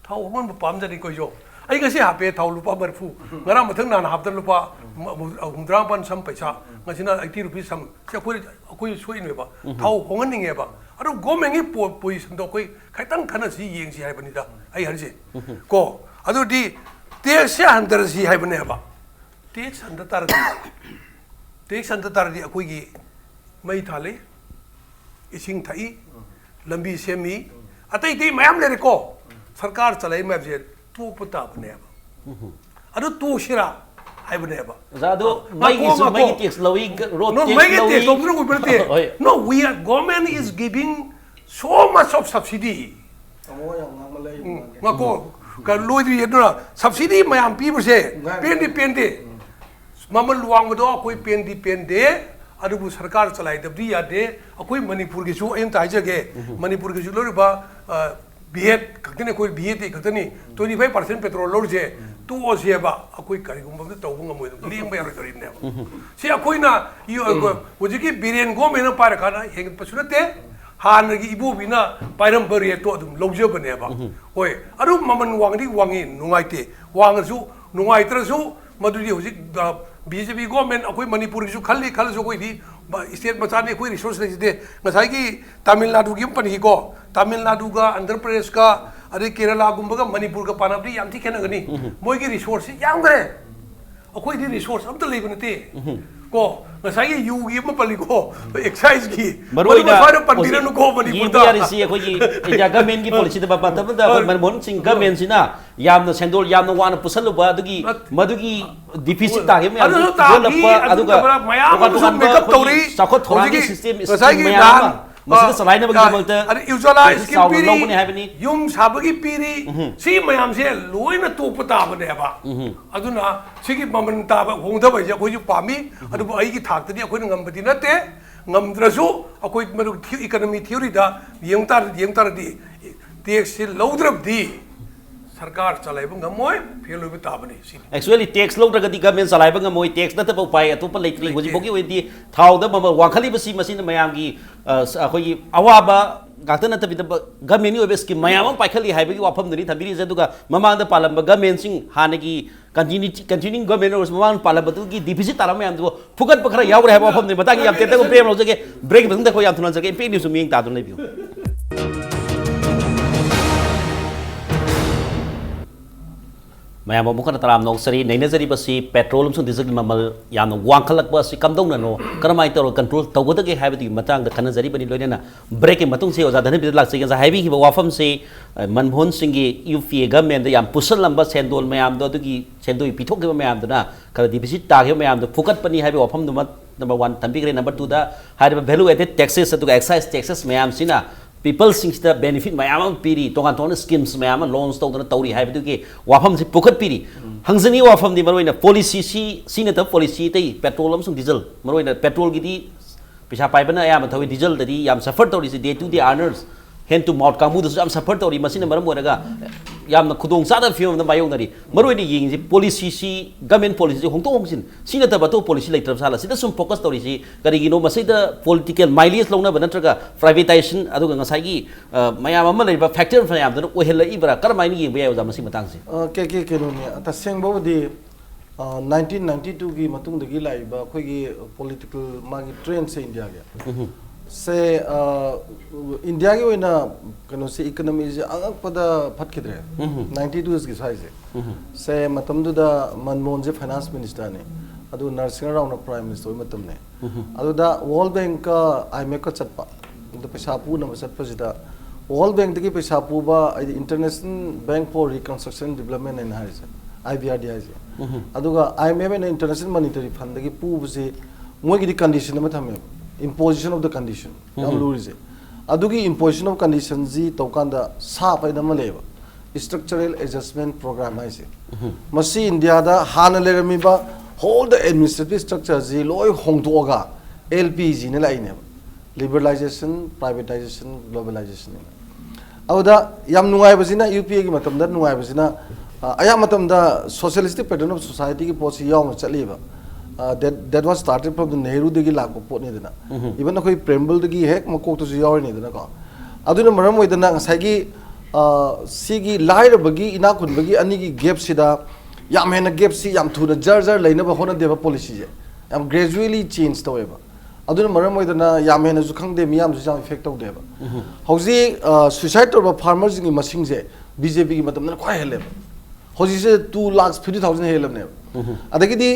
थाव होंगन पामजरी कोइजो आई गसे हापे थाव लुपा बरफू ngara मथंग नान हापदन लुपा 100 सम पैसा ngasiना 80 रुपीस सम से कोई सोइनेबा थाव होंगनिंगेबा अरु गवर्नमेंट की पोजीशन तो कोई खैतंग खनसी येंगसी हाइबनिदा आई हरिसे को अदुदी टैक्स हंदरसी हाइबनेबा टैक्स हंदतारदी अखोइगी मई थाले इसिंग थाई लंबी सेमी अतई ती मैम लेरेको सरकार चलाई मैम जे तू पता बनेबा अदु तू शिरा हाइबनेबा जादो माइगी टैक्स लवी road tax no we are government is giving so much of subsidy ngako ka loidi yeduna subsidy mayam pibuse pendi mamal luang do koi pendi अदुबु सरकार चलाइदबदी यादे अखोई मणिपुर की अयन ताइजगे मणिपुर की लोरिबा बीएड खतने कोई बीएड खतनी 25% पेट्रोल लोरजे तू ओसेबा अखोई करिगुम तौबु ngमोय लिंग बया करिने से अखोइना होजिकी बिरेन गवर्नमेंट पार खाना हेंग पसुनते हानगी इबोबिना पाइरम बरिए तो अदुम लौजबनेबा होय अदु ममन वांगी नुंगाइते वांगसु नुंगाइत्रसु मदुदी होजिक बीजेपी गवर्नमेंट अखोई मणिपुर की खल्ली कोई स्टेट मचाने कोई रिसोर्स लेते ngasai की तमिलनाडु की पनी को तमिलनाडु का आंध्र प्रदेश का अरे केरला गुम्बगा मणिपुर का पानाबदी याम थी खेनगनी मोई की रिसोर्स याम करे अखोई दी रिसोर्स अब तो लेबनते को ngasai yugi ma paliko exercise ki Maruina fara pandira nu ko mani purta yarisi ko gi India government gi policy da ba ta da man mon sing government sina yamna sendol yamna wana pusalu ba dugi madugi deficit ta hem ya aduga makeup tori sakot thorangi system ngasai mayam masih salai na bagi malta ada usuala skim piri yung sabagi piri si mayam se loi na to pata bane ba aduna sigi maman ta ba hong da ba ja koi pami adu ai gi thak tadi akoi ngam bati na te ngam drasu akoi maru economy theory da yung tar di tax se laudrab di सरकार चलाइबा ngамoi fail होबे ताबने actually tax lo daga di government salaiba ngamoi tax na ta pai atu pa leikli hoji bogi wedi thau da mama wakhali basi masin mayam gi akhoi awaba gakta na tabi da government ni obe scheme mayam pai khali haiba gi wafam ni thabiri je duga mamang da palamba government sing hanagi continuing government or mamang palamba tu gi deficit taram mayam du fukat pakhara yaure haiba wafam ni batagi yam teta ko prem lo jage break bang da ko yam thunan jage pe ni su ming ta dun lebiu mayam mukha taram nong sari nei nazari basi petrol sung diesel mamal yam wangkhalak basi kamdong na no karamai toro control tawgoda ge haibati matang da kana zari bani loina break matung se oza dhanabir laishram ga haibi ki wafam se manmohan singh gi UPA government da yam pusal lamba sendol mayam do gi sendoi pithok ge mayam da kala deficit ta ge mayam do fukat pani haibi wafam do number 1 tambi gre number 2 da haiba value added taxes to excise taxes mayam sina people sings the benefit mayam piri tongan ton schemes mayam loans to na tauri haiba du ge wafam se pukat piri hangzani wafam di maroina policy si na ta policy tai petrol sung diesel maroina petrol gi di pisa pai bana ya ma thawi diesel da di yam suffer tori se day to day earners hand to mouth kamu du am suffer tori masina maram moraga yam na khudong sa da film na mayong nari maroina ying ji policy si government policy hongtong hongsin sina ta ba to policy like sala sida sum focus tori si kari gi no masai da political mileage longna bana traga privatization adu ga ngasai gi mayam ama lai ba factor mayam da ohel ibra karmai ni yeng ba ya masai matang se ke no ne ata seng bo di 1992 gi matung da gi lai ba khoi gi political magi trend se India ga se India gi oina kano se economy je angak pada phat khidre 92 is gi sai se matam du da manmohan je finance minister ne adu Narasimha Rao na prime minister matam ne adu da World Bank ka IMF ka chatpa da paisa pu na chatpa jida World Bank da gi paisa pu ba International Bank for Reconstruction Development and Harise IBRD haise adu ga IMF and International Monetary Fund da gi pu bse moi gi condition ma thame imposition of the condition yam lurise adugi imposition of condition ji tokanda sa pai na maleba structural adjustment program haise masi India da hana lerami ba whole the administrative structure ji loi hongtoga LPG ne lai ne liberalization privatization globalization awda yam nungai basina UPA gi matam da nungai basina aya matam da socialistic pattern of society ki policy yaw chaliba that was started from the Nehru degi lagpo pot ni dana even akoi preamble degi hek makok to yaw ni dana ko aduna maram oi dana ngasai gi sigi laira bagi ina kun bagi ani gi gap sida yam hena gap si yam thuna jar laina ba hona deba policy je am gradually change to eba aduna maram oi dana yam hena ju khang de miyam ju jam effect to deba hoji suicide to farmers gi masing je BJP gi matam na khwai hele hoji se 2,50,000 helam ne adagi di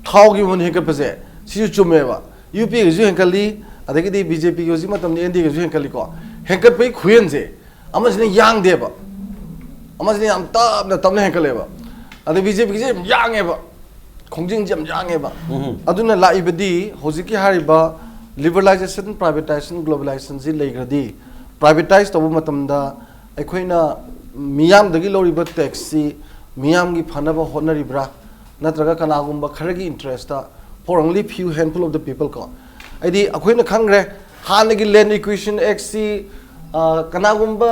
thau gi mon hekat pase si chume ba UPA gi ju henkali adagi di BJP gi ji matam ni ND gi ju henkali ko hekat pai khuyen je ama jine yang de ba ama jine am tab na henkale ba adi BJP gi je yang e ba khongjing jam yang e ba aduna la ibadi hoji ki hari ba liberalization privatization globalization ji leigradi privatize to matam da ekhoina miyam dagi lori ba taxi miyam gi phana ba honari bra natraga kanagumba kharagi interest for only few handful of the people ko aidi akoina khangre hanagi land acquisition act si kanagumba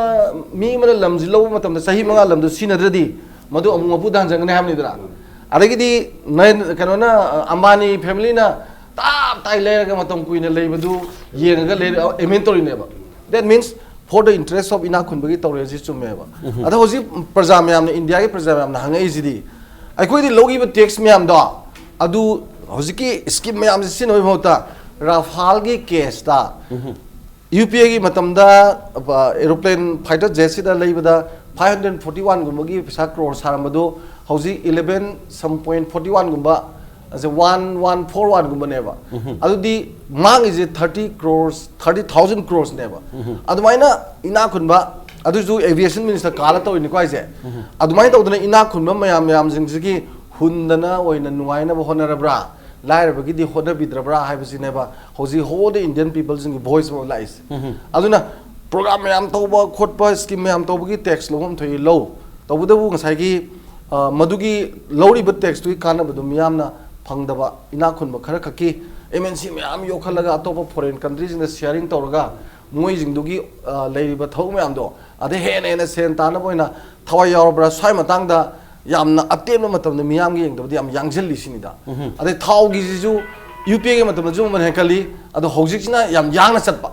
mi mana lamji lo matam da sahi manga lamdu sinadradi madu amu pu dan jangne hamni dra adagi di kanona Ambani family na tap tai le ga matam kuina leibadu yenga le inventory ne ba that means for the interest of ina khunbagi tawreji chume ba ada hoji praja myam na India gi praja myam na hangai jidi akhoi di logi ba tax myam da adu hojiki scheme myam si noi bhota Rafale gi case ta UPA gi matam da aeroplane fighter jet si da leibada 541 gumagi pisa crore saramadu hoji 11 some point 41 gumba as a 1141 gumbaneba adu di mang is 30 crores 30,000 crores neba adu maina ina kunba adu ju aviation minister kala to ni kwai je adu mai to dana ina kunba mayam jing ji hundana oina nuaina ba honarabra lair ba gidi hoda bidrabra hai basi neba hoji ho the indian people jing voice mo lais aduna program mayam to ba khotpa scheme mayam to gi tax lom thoi lo to bu bu ngasai gi madugi lori ba tax tu kana ba dum yamna phangdaba ina khunba khara khaki MNC mayam yo khalaga atopa foreign countries in the sharing tawraga moi jing dugi lei ba thau mayam do ade he ne sen ta na boina thawai yaw bra sai matang da yamna atem no matam ne miyam gi yeng do yam yangjel li sini da ade thau gi ju UPA ge matam ju man hekali ado hojik sina yam yang na chatpa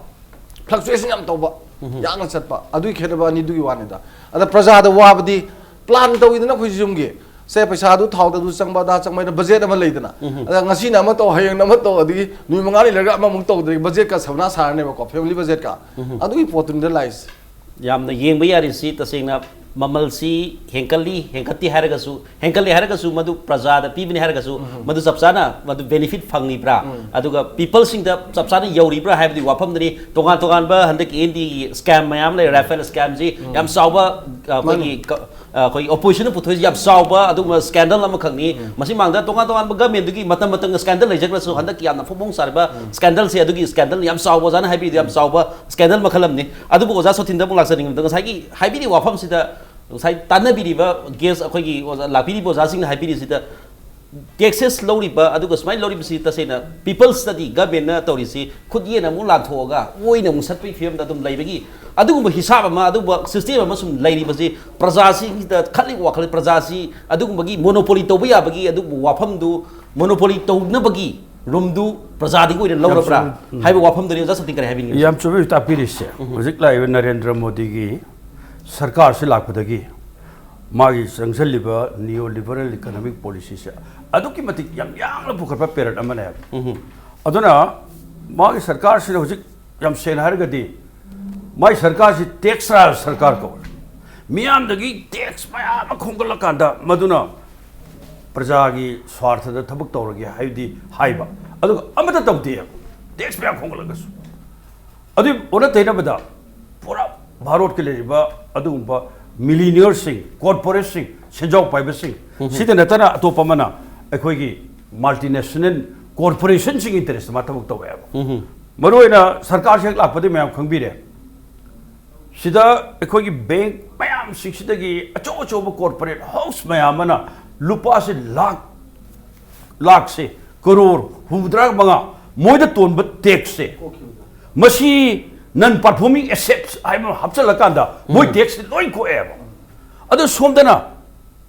fluctuation yam tawba yang na chatpa adu khedaba ni dugi wane da ada praja da wabdi plan to idana khoi jum ge se paisa du thau da du changba da changmai da budget ama leidana ada ngasi na ma to hayang na ma to adi nui mangari lega ama mung to de budget ka sabna sar ne ko family budget ka adu gi potun da lais yamna yeng ba yari si tasengna mamal si hengkali hengkati haragasu hengkali haragasu madu praja da pibini haragasu madu sapsana madu benefit phangni bra aduga people sing da sapsana yauri bra haibdi wafam dani tongan tongan ba handak indi scam mayam le rafael scam ji yam sauba koi opposition puthoi yam sauba aduma scandal am khangni masi mangda tongan tongan ba government dugi matam matang scandal le jakla su handak yam na phobong sarba scandal se adugi scandal yam sauba jana haibi yam sauba scandal makhalam ni adubu oza sotin da bung laksaning da ngai haibi ni wafam sida sai tanabiriba gas akhoi lapiri boza sing haipiri sita taxes loriba aduga smai loriba sita sena people study government na torisi khudye na mu lanthoga oina mu satpi film da dum laibagi aduga hisab ma aduga system ma sum lairiba si praja si da khali wakhali praja si aduga gi monopoly toba ya bagi aduga wafam du monopoly to na bagi rumdu praja di ko ina lorabra haiba wafam du ja sating kare haibing yam chobe ta pirise hojik lai narendra modi gi सरकार से लापदगी मागी संगसलिबा neo liberal economic policy से अदुकी मतिक यम यांग पुखरपा period अमने अदुना मागी सरकार से होजिक यम सेन हरगदी माई सरकार से टैक्स रा सरकार को मियाम दगी टैक्स मयाम खोंगल कांदा मदुना प्रजा की स्वार्थ द थबक तौरगी हाइदी हाइबा अदुगा अमता तौती टैक्स मयाम खोंगल गसु अदु ओना तेना बदा पूरा भारत के लिए अदुगुंबा मिलीनियर सिंह कॉर्पोरेट सिंह सेंजाव पाइब सिंह सिद नतना अतोपमना अखोगी मल्टीनेशनल कॉर्पोरेशन सिंह इंटरेस्ट माथमुक तवे मरोइना सरकार से लापदे मयाम खंगबिरे सिदा अखोगी बैंक मयाम सिंगसिदगी अचो अचोब कॉर्पोरेट हाउस मयामना लुपा से लाख से करोड़ हुद्रा मंगा मोइदा तोनब टैक्स से मसी नन परफॉर्मिंग एसेट्स आइम हपचलकांदा मोइ टैक्स लोइन को एब अदो सोमदना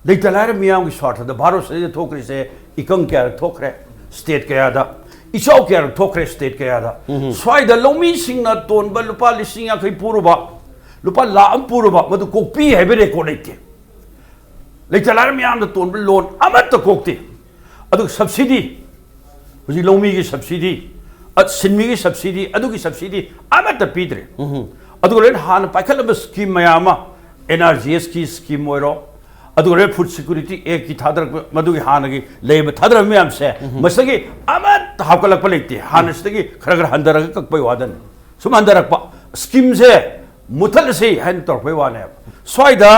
लेतलार मियाम की स्वार्थ द भारत से थोकरे से इकंग क्या थोकरे स्टेट क्या दा इचाव क्या थोकरे स्टेट क्या दा स्वाइ द लोमी सिंगना तोन ब लुपा लिसिंग या खै पुरुबा लुपा लाम पुरुबा मदु कोपी हेबे रेकॉर्ड लेके लेतलार मियाम द तोन ब लोन अमत कोकते अदो सब्सिडी हुजी लोमी की सब्सिडी सिन्मी की सब्सिडी अदुगी सब्सिडी अमत पीद्रे अदुगरेन हान पाइखलब स्कीम मयामा NRGS की स्कीम ओरो अदुगरे फूड सिक्योरिटी एक की थादर मदुगी हानगी लेब थादर मयाम से मसगी अमत हाकलक पलेते हानसगी खरगर हंदरग ककपय वादन सुम हंदरक स्कीम से मुथल से हन तोरपय वाने स्वाइदा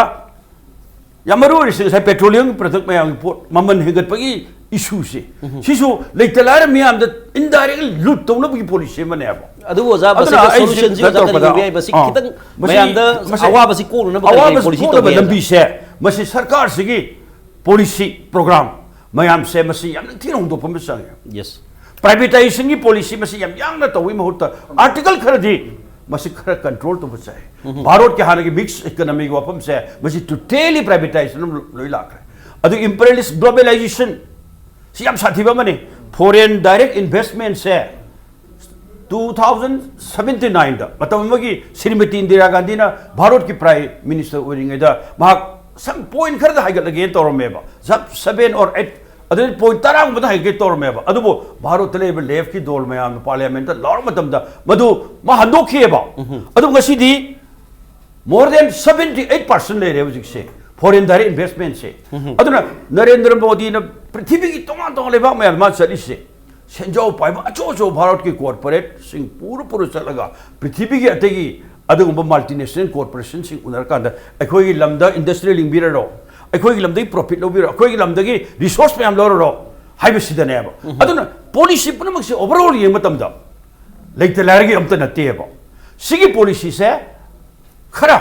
यामरो रिसे पेट्रोलियम प्रोडक्ट मयाम ममन हिगतपगी इशू से सिसु लेतलार मियाम द इनडायरेक्टली लूट तौनबगी पॉलिसी मने अब अदु ओजा बस सॉल्यूशन जी ओजा करी बियाय बस खितंग मयाम द अवा बस कोन न पॉलिसी तो लंबी से मसी सरकार सिगी पॉलिसी प्रोग्राम मयाम से मसी याम थिरों दो पम संग यस प्राइवेटाइजेशन की पॉलिसी मसी याम यांग न तोवी महूर्त आर्टिकल खरदी मसी खर कंट्रोल तो बचाए भारत के हाने की मिक्स इकोनॉमी वपम से मसी टोटली प्राइवेटाइजेशन लोई लाख अदु इंपीरियलिस्ट ग्लोबलाइजेशन सियाम साथीबा मने फॉरेन डायरेक्ट इन्वेस्टमेंट से 2079 दा मतम मगी श्रीमती इंदिरा गांधी ना भारत की प्राइम मिनिस्टर ओरिंगे दा महाक सम पॉइंट खरदा हाइगत लगे तोरमेबा जब 7 और 8 अदर पॉइंट तरंग बदा हाइगे तोरमेबा अदुबो भारत लेब लेफ्ट की दोल मयाम पार्लियामेंट लॉर मतम दा मधु मा हंदोखिएबा अदु ngasi दी मोर देन 78% ले रे हुजिक से foreign direct investment se aduna Narendra Modi na prithvi ki tonga tonga leba me ma chali se senjau pai ba acho Bharat ki corporate sing puru chalaga prithvi ki ategi adugumba multinational corporation sing unar kanda akhoi gi lamda industrial ingbira ro akhoi gi lamda profit lo bira akhoi gi lamda gi resource me am lo ro haiba sidane ba aduna policy punamak se overall yeng matamda leite largi amta natte ba sigi policy se khara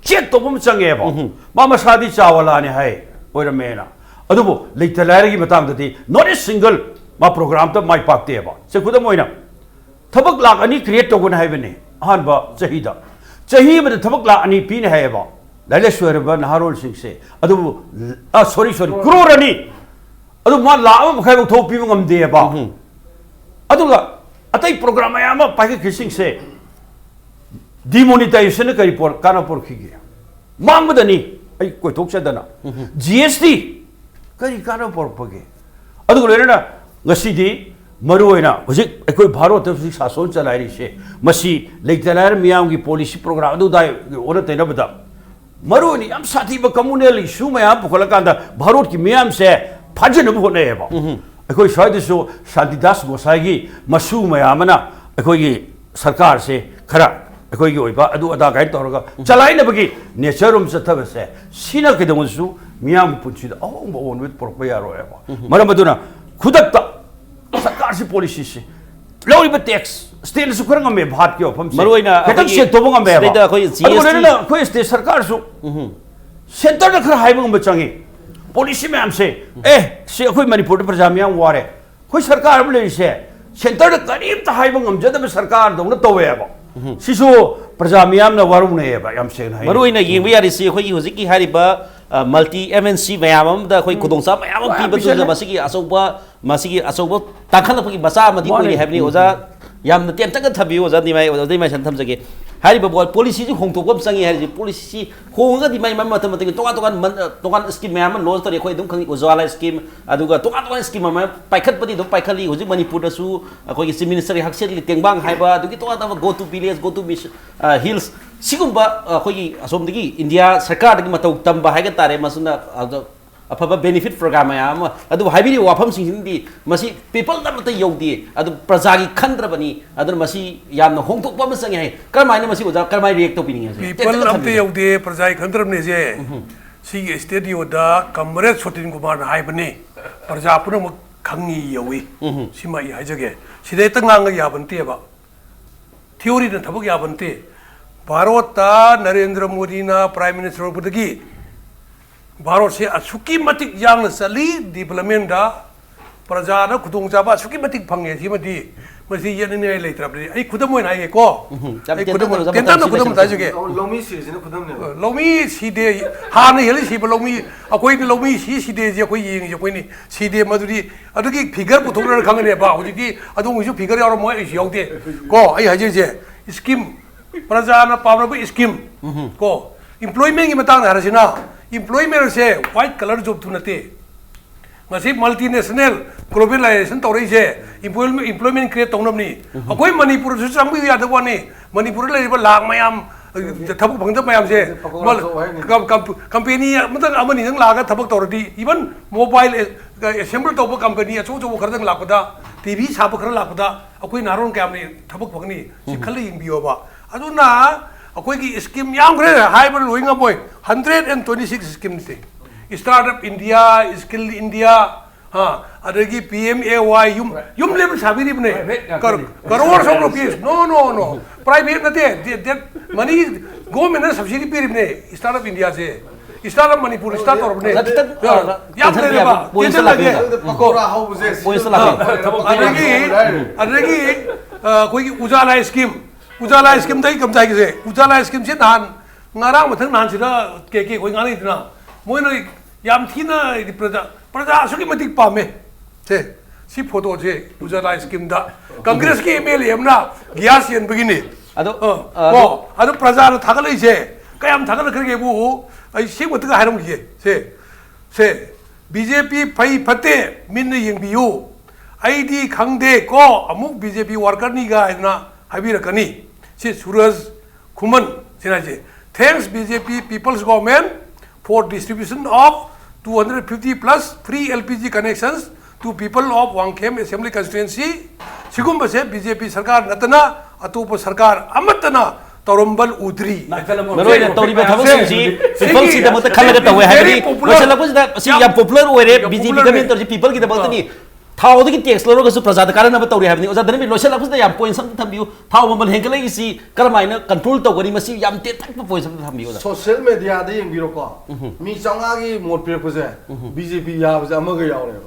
check to bum change ba mama shadi chawala ne hai oira mena adubo leite largi matang dati not a single ma program ta mai pakte ba se khuda moina thabak lak ani create to gun hai bane han ba chahida chahi ba thabak lak ani pin hai ba Laileshwar ba naharol sing se adubo sorry crore ani adu ma la ma khai ba thok pi ngam de ba aduga atai program ya ma pa ki sing se demonetization ka report kana por khige mangdani ai koi thok chadana GST kari kana por page adu lena ngasi di maru oina hojik ekoi bharat ta sason chalai ri se masi leiktalar miyam gi policy program adu dai ora tena bada maru ni am sati ba communal issue ma pukala kanda bharat ki miyam se phajana bu ne ba ekoi shaid so Shantidas Gosai gi masu mayamana ekoi gi sarkar se khara ekoi gi oiba adu ada gai toraga chalai na bagi nature um satha se sina ke dong su miyam punchi da oh ba on with porpa ya ro ba maram aduna khudak sarkar se policy se lori ba tax state su kurang me bhat ki ofam se maroina ketak se to bang me state da khoi GST na khoi state sarkar su center da khara hai bang ba changi policy में हमसे से कोई मणिपुर के प्रजा में वारे कोई सरकार में ले से सेंटर के करीब तहाई बंग हम जद में सरकार दोनों तो वे अब शिशु प्रजा में हम न वारू नहीं है हमसे नहीं मरुई ना ये भी यार इसी कोई हो जिकी हारी बा multi MNC मैम दा कोई खुदोंसा मैम की बतूर जब मसी की असोबा ताखन अपनी बसा मधी कोई है नहीं ओजा याम न तेंतक थबी ओजा दिमाई संथम जगे हारी बा policy जी खोंग तोकम संगी हारी policy खोंगा दिमाई मम मत मत तोकान स्कीम मैम लॉन्च तरे कोई दुम खंगी उज्ज्वला स्कीम अदुगा तोकान स्कीम मम पाइखत पति दो पाइखली होजि मणिपुर दसु कोई चीफ मिनिस्टर हक्सेल तेंगबांग हाइबा अदुगी तोकान go to village go to hills सिगुम्बा अखोई असोमदगी इंडिया सरकार दगी मतौ तंबा हाइगा तारे मसुना अफबा बेनिफिट प्रोग्राम याम अदु हाइबिरी वाफम सिंहिंदी मसी पीपल दा मत योदी अदु प्रजा की खंद्रबनी अदु मसी याम होंगतोकपा म संगे है करमाइने मसी ओजा करमाइ रिएक्ट तो पिनिंग है पीपल अमते योदी प्रजा की खंद्रबने जे सी स्टेडियो दा कमरेज सोतिनकुमार हाइबने प्रजा पुनम खंगी योवी सिमाई हाइजगे सिदे तंगांग याबनतेबा थ्योरी न थबक याबनते भारत नरेंद्र मोदी ना प्राइम मिनिस्टर बुदगी भारत से असुकी मतिक यांग चली डेवलपमेंट दा प्रजा ना खुदोंग जाबा असुकी मतिक फंगे सिमदी मसी यने लेत्रबदि आई खुदम होय नाय को आई खुदम तेंता न खुदम ताजुगे लोमी सिरिजन खुदम ने लोमी सीदे हान हेली सिब लोमी अकोई लोमी सीदे जे कोई यिंग जे कोई नि सीदे मदुदी अदुगी फिगर पुथोर खंगने बा हुजिकी अदुंगसु फिगर यारो मोय योदे को आई हाजे जे स्कीम प्रजा ना पावरबु स्कीम को एम्प्लॉयमेंट की मतंग हरसिना एम्प्लॉयमेंट से व्हाइट कलर जॉब थु नते मसी मल्टीनेशनल ग्लोबलाइजेशन तौरई से एम्प्लॉयमेंट क्रिएट तौनबनी अकोई मणिपुर सु चंबि यादवानी मणिपुर लेरिबा लाख मयाम थबक फंगद मयाम से कंपनी मतलब अमनी नंग लागा थबक तौरदी इवन मोबाइल असेंबल तौब कंपनी अचो चो खरदंग लापदा टीवी साब खर लापदा अकोई नारोन कैमनी थबक फंगनी सिखल यिंबियोबा अदुना अकोई की स्कीम याम ग्रे हाइबर लोइंग बोय 126 स्कीम थे स्टार्टअप इंडिया स्किल इंडिया हाँ अदगी PMAY युम लेबल साबिरी बने करोड़ सौ रुपीस नो प्राइवेट नते दैट मनी गवर्नमेंट सब्सिडी पे बने स्टार्टअप इंडिया से स्टार्टअप मणिपुर स्टार्ट और बने याम ले बा पैसा लगे कोरा हाउ पैसा लगे अदगी कोई उजाला स्कीम दई कम जाय के उजाला स्कीम से नान ngarang mathang nan sida ke koi ngani dina moi no yam thina प्रजा असुकी मतिक पामे से सी फोटो से उजाला स्कीम दा कांग्रेस के एमएलए हमना ग्यास यन बगिनी अदो प्रजा न थागलै से कयम थागल खरगे बु आई सी मत का हारम गे से बीजेपी फई फते मिन यंगबियु आईडी खंगदे को अमुक बीजेपी वर्कर नि गा इना हाबिरकनी से सूरज खुमन सिना जे thanks BJP people's government for distribution of 250 plus free LPG connections to people of Wangkhem Assembly constituency. Sigumba se BJP sarkar natana atopa sarkar amatana Torombal Udri. Meroy Tori Batavasi, people see the Mota Kalaka, we have see a popular way, BJP government, people get about the Tau the text, Logos Prasa, the current of Tori have news. Then we lost the point something you, Tau Woman Henkel, see, Carmina, control to what he must see, Yam type of voice of you. Social media, the Bureau, me Sangagi, more people, BJP Yavs, Amagaya.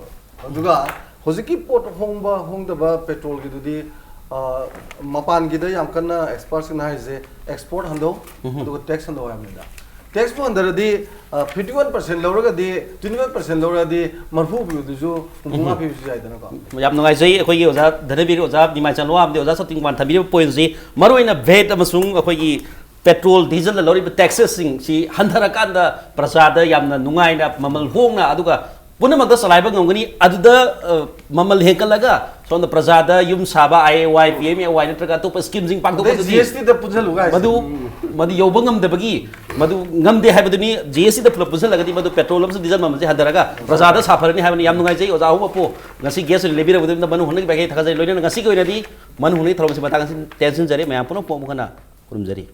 Duga, Hosiki Port of Hongba, petrol, the Mapan Gida Yamkana exports in Hise, export Hando, tax and the tax under the 51% lower, the 21% lower, the Marfu, the Zoo, Mumapi. Yamnoise, Dhanabir Laishram, Nimaichand Luwang, the other something one Dhanabir Poesy, Maruina Bed, Masung, petrol, diesel, the lorry, taxes, she Hantarakanda, Prasada, Yamna, Numaina, Mamal Hona, Aduga. Punamata Salaiba Gongani, other Mamal Hekalaga, so the Prasada, Yum Saba, IAY, PMA, Wainataka, skimming Panko, GST the Puzzle, Madu Yobangam the Bagi, Madu Ngam de Habadini, GST the proposal, Madu Petrolums, Diesel Mamma Hadaraga, Prasada Safari, having Yamunazi or Aopo, Nasi guess will live within the Manung Bagay, Nasi Manu Throws Tension, Mayapuno Pomana, Kurumzari.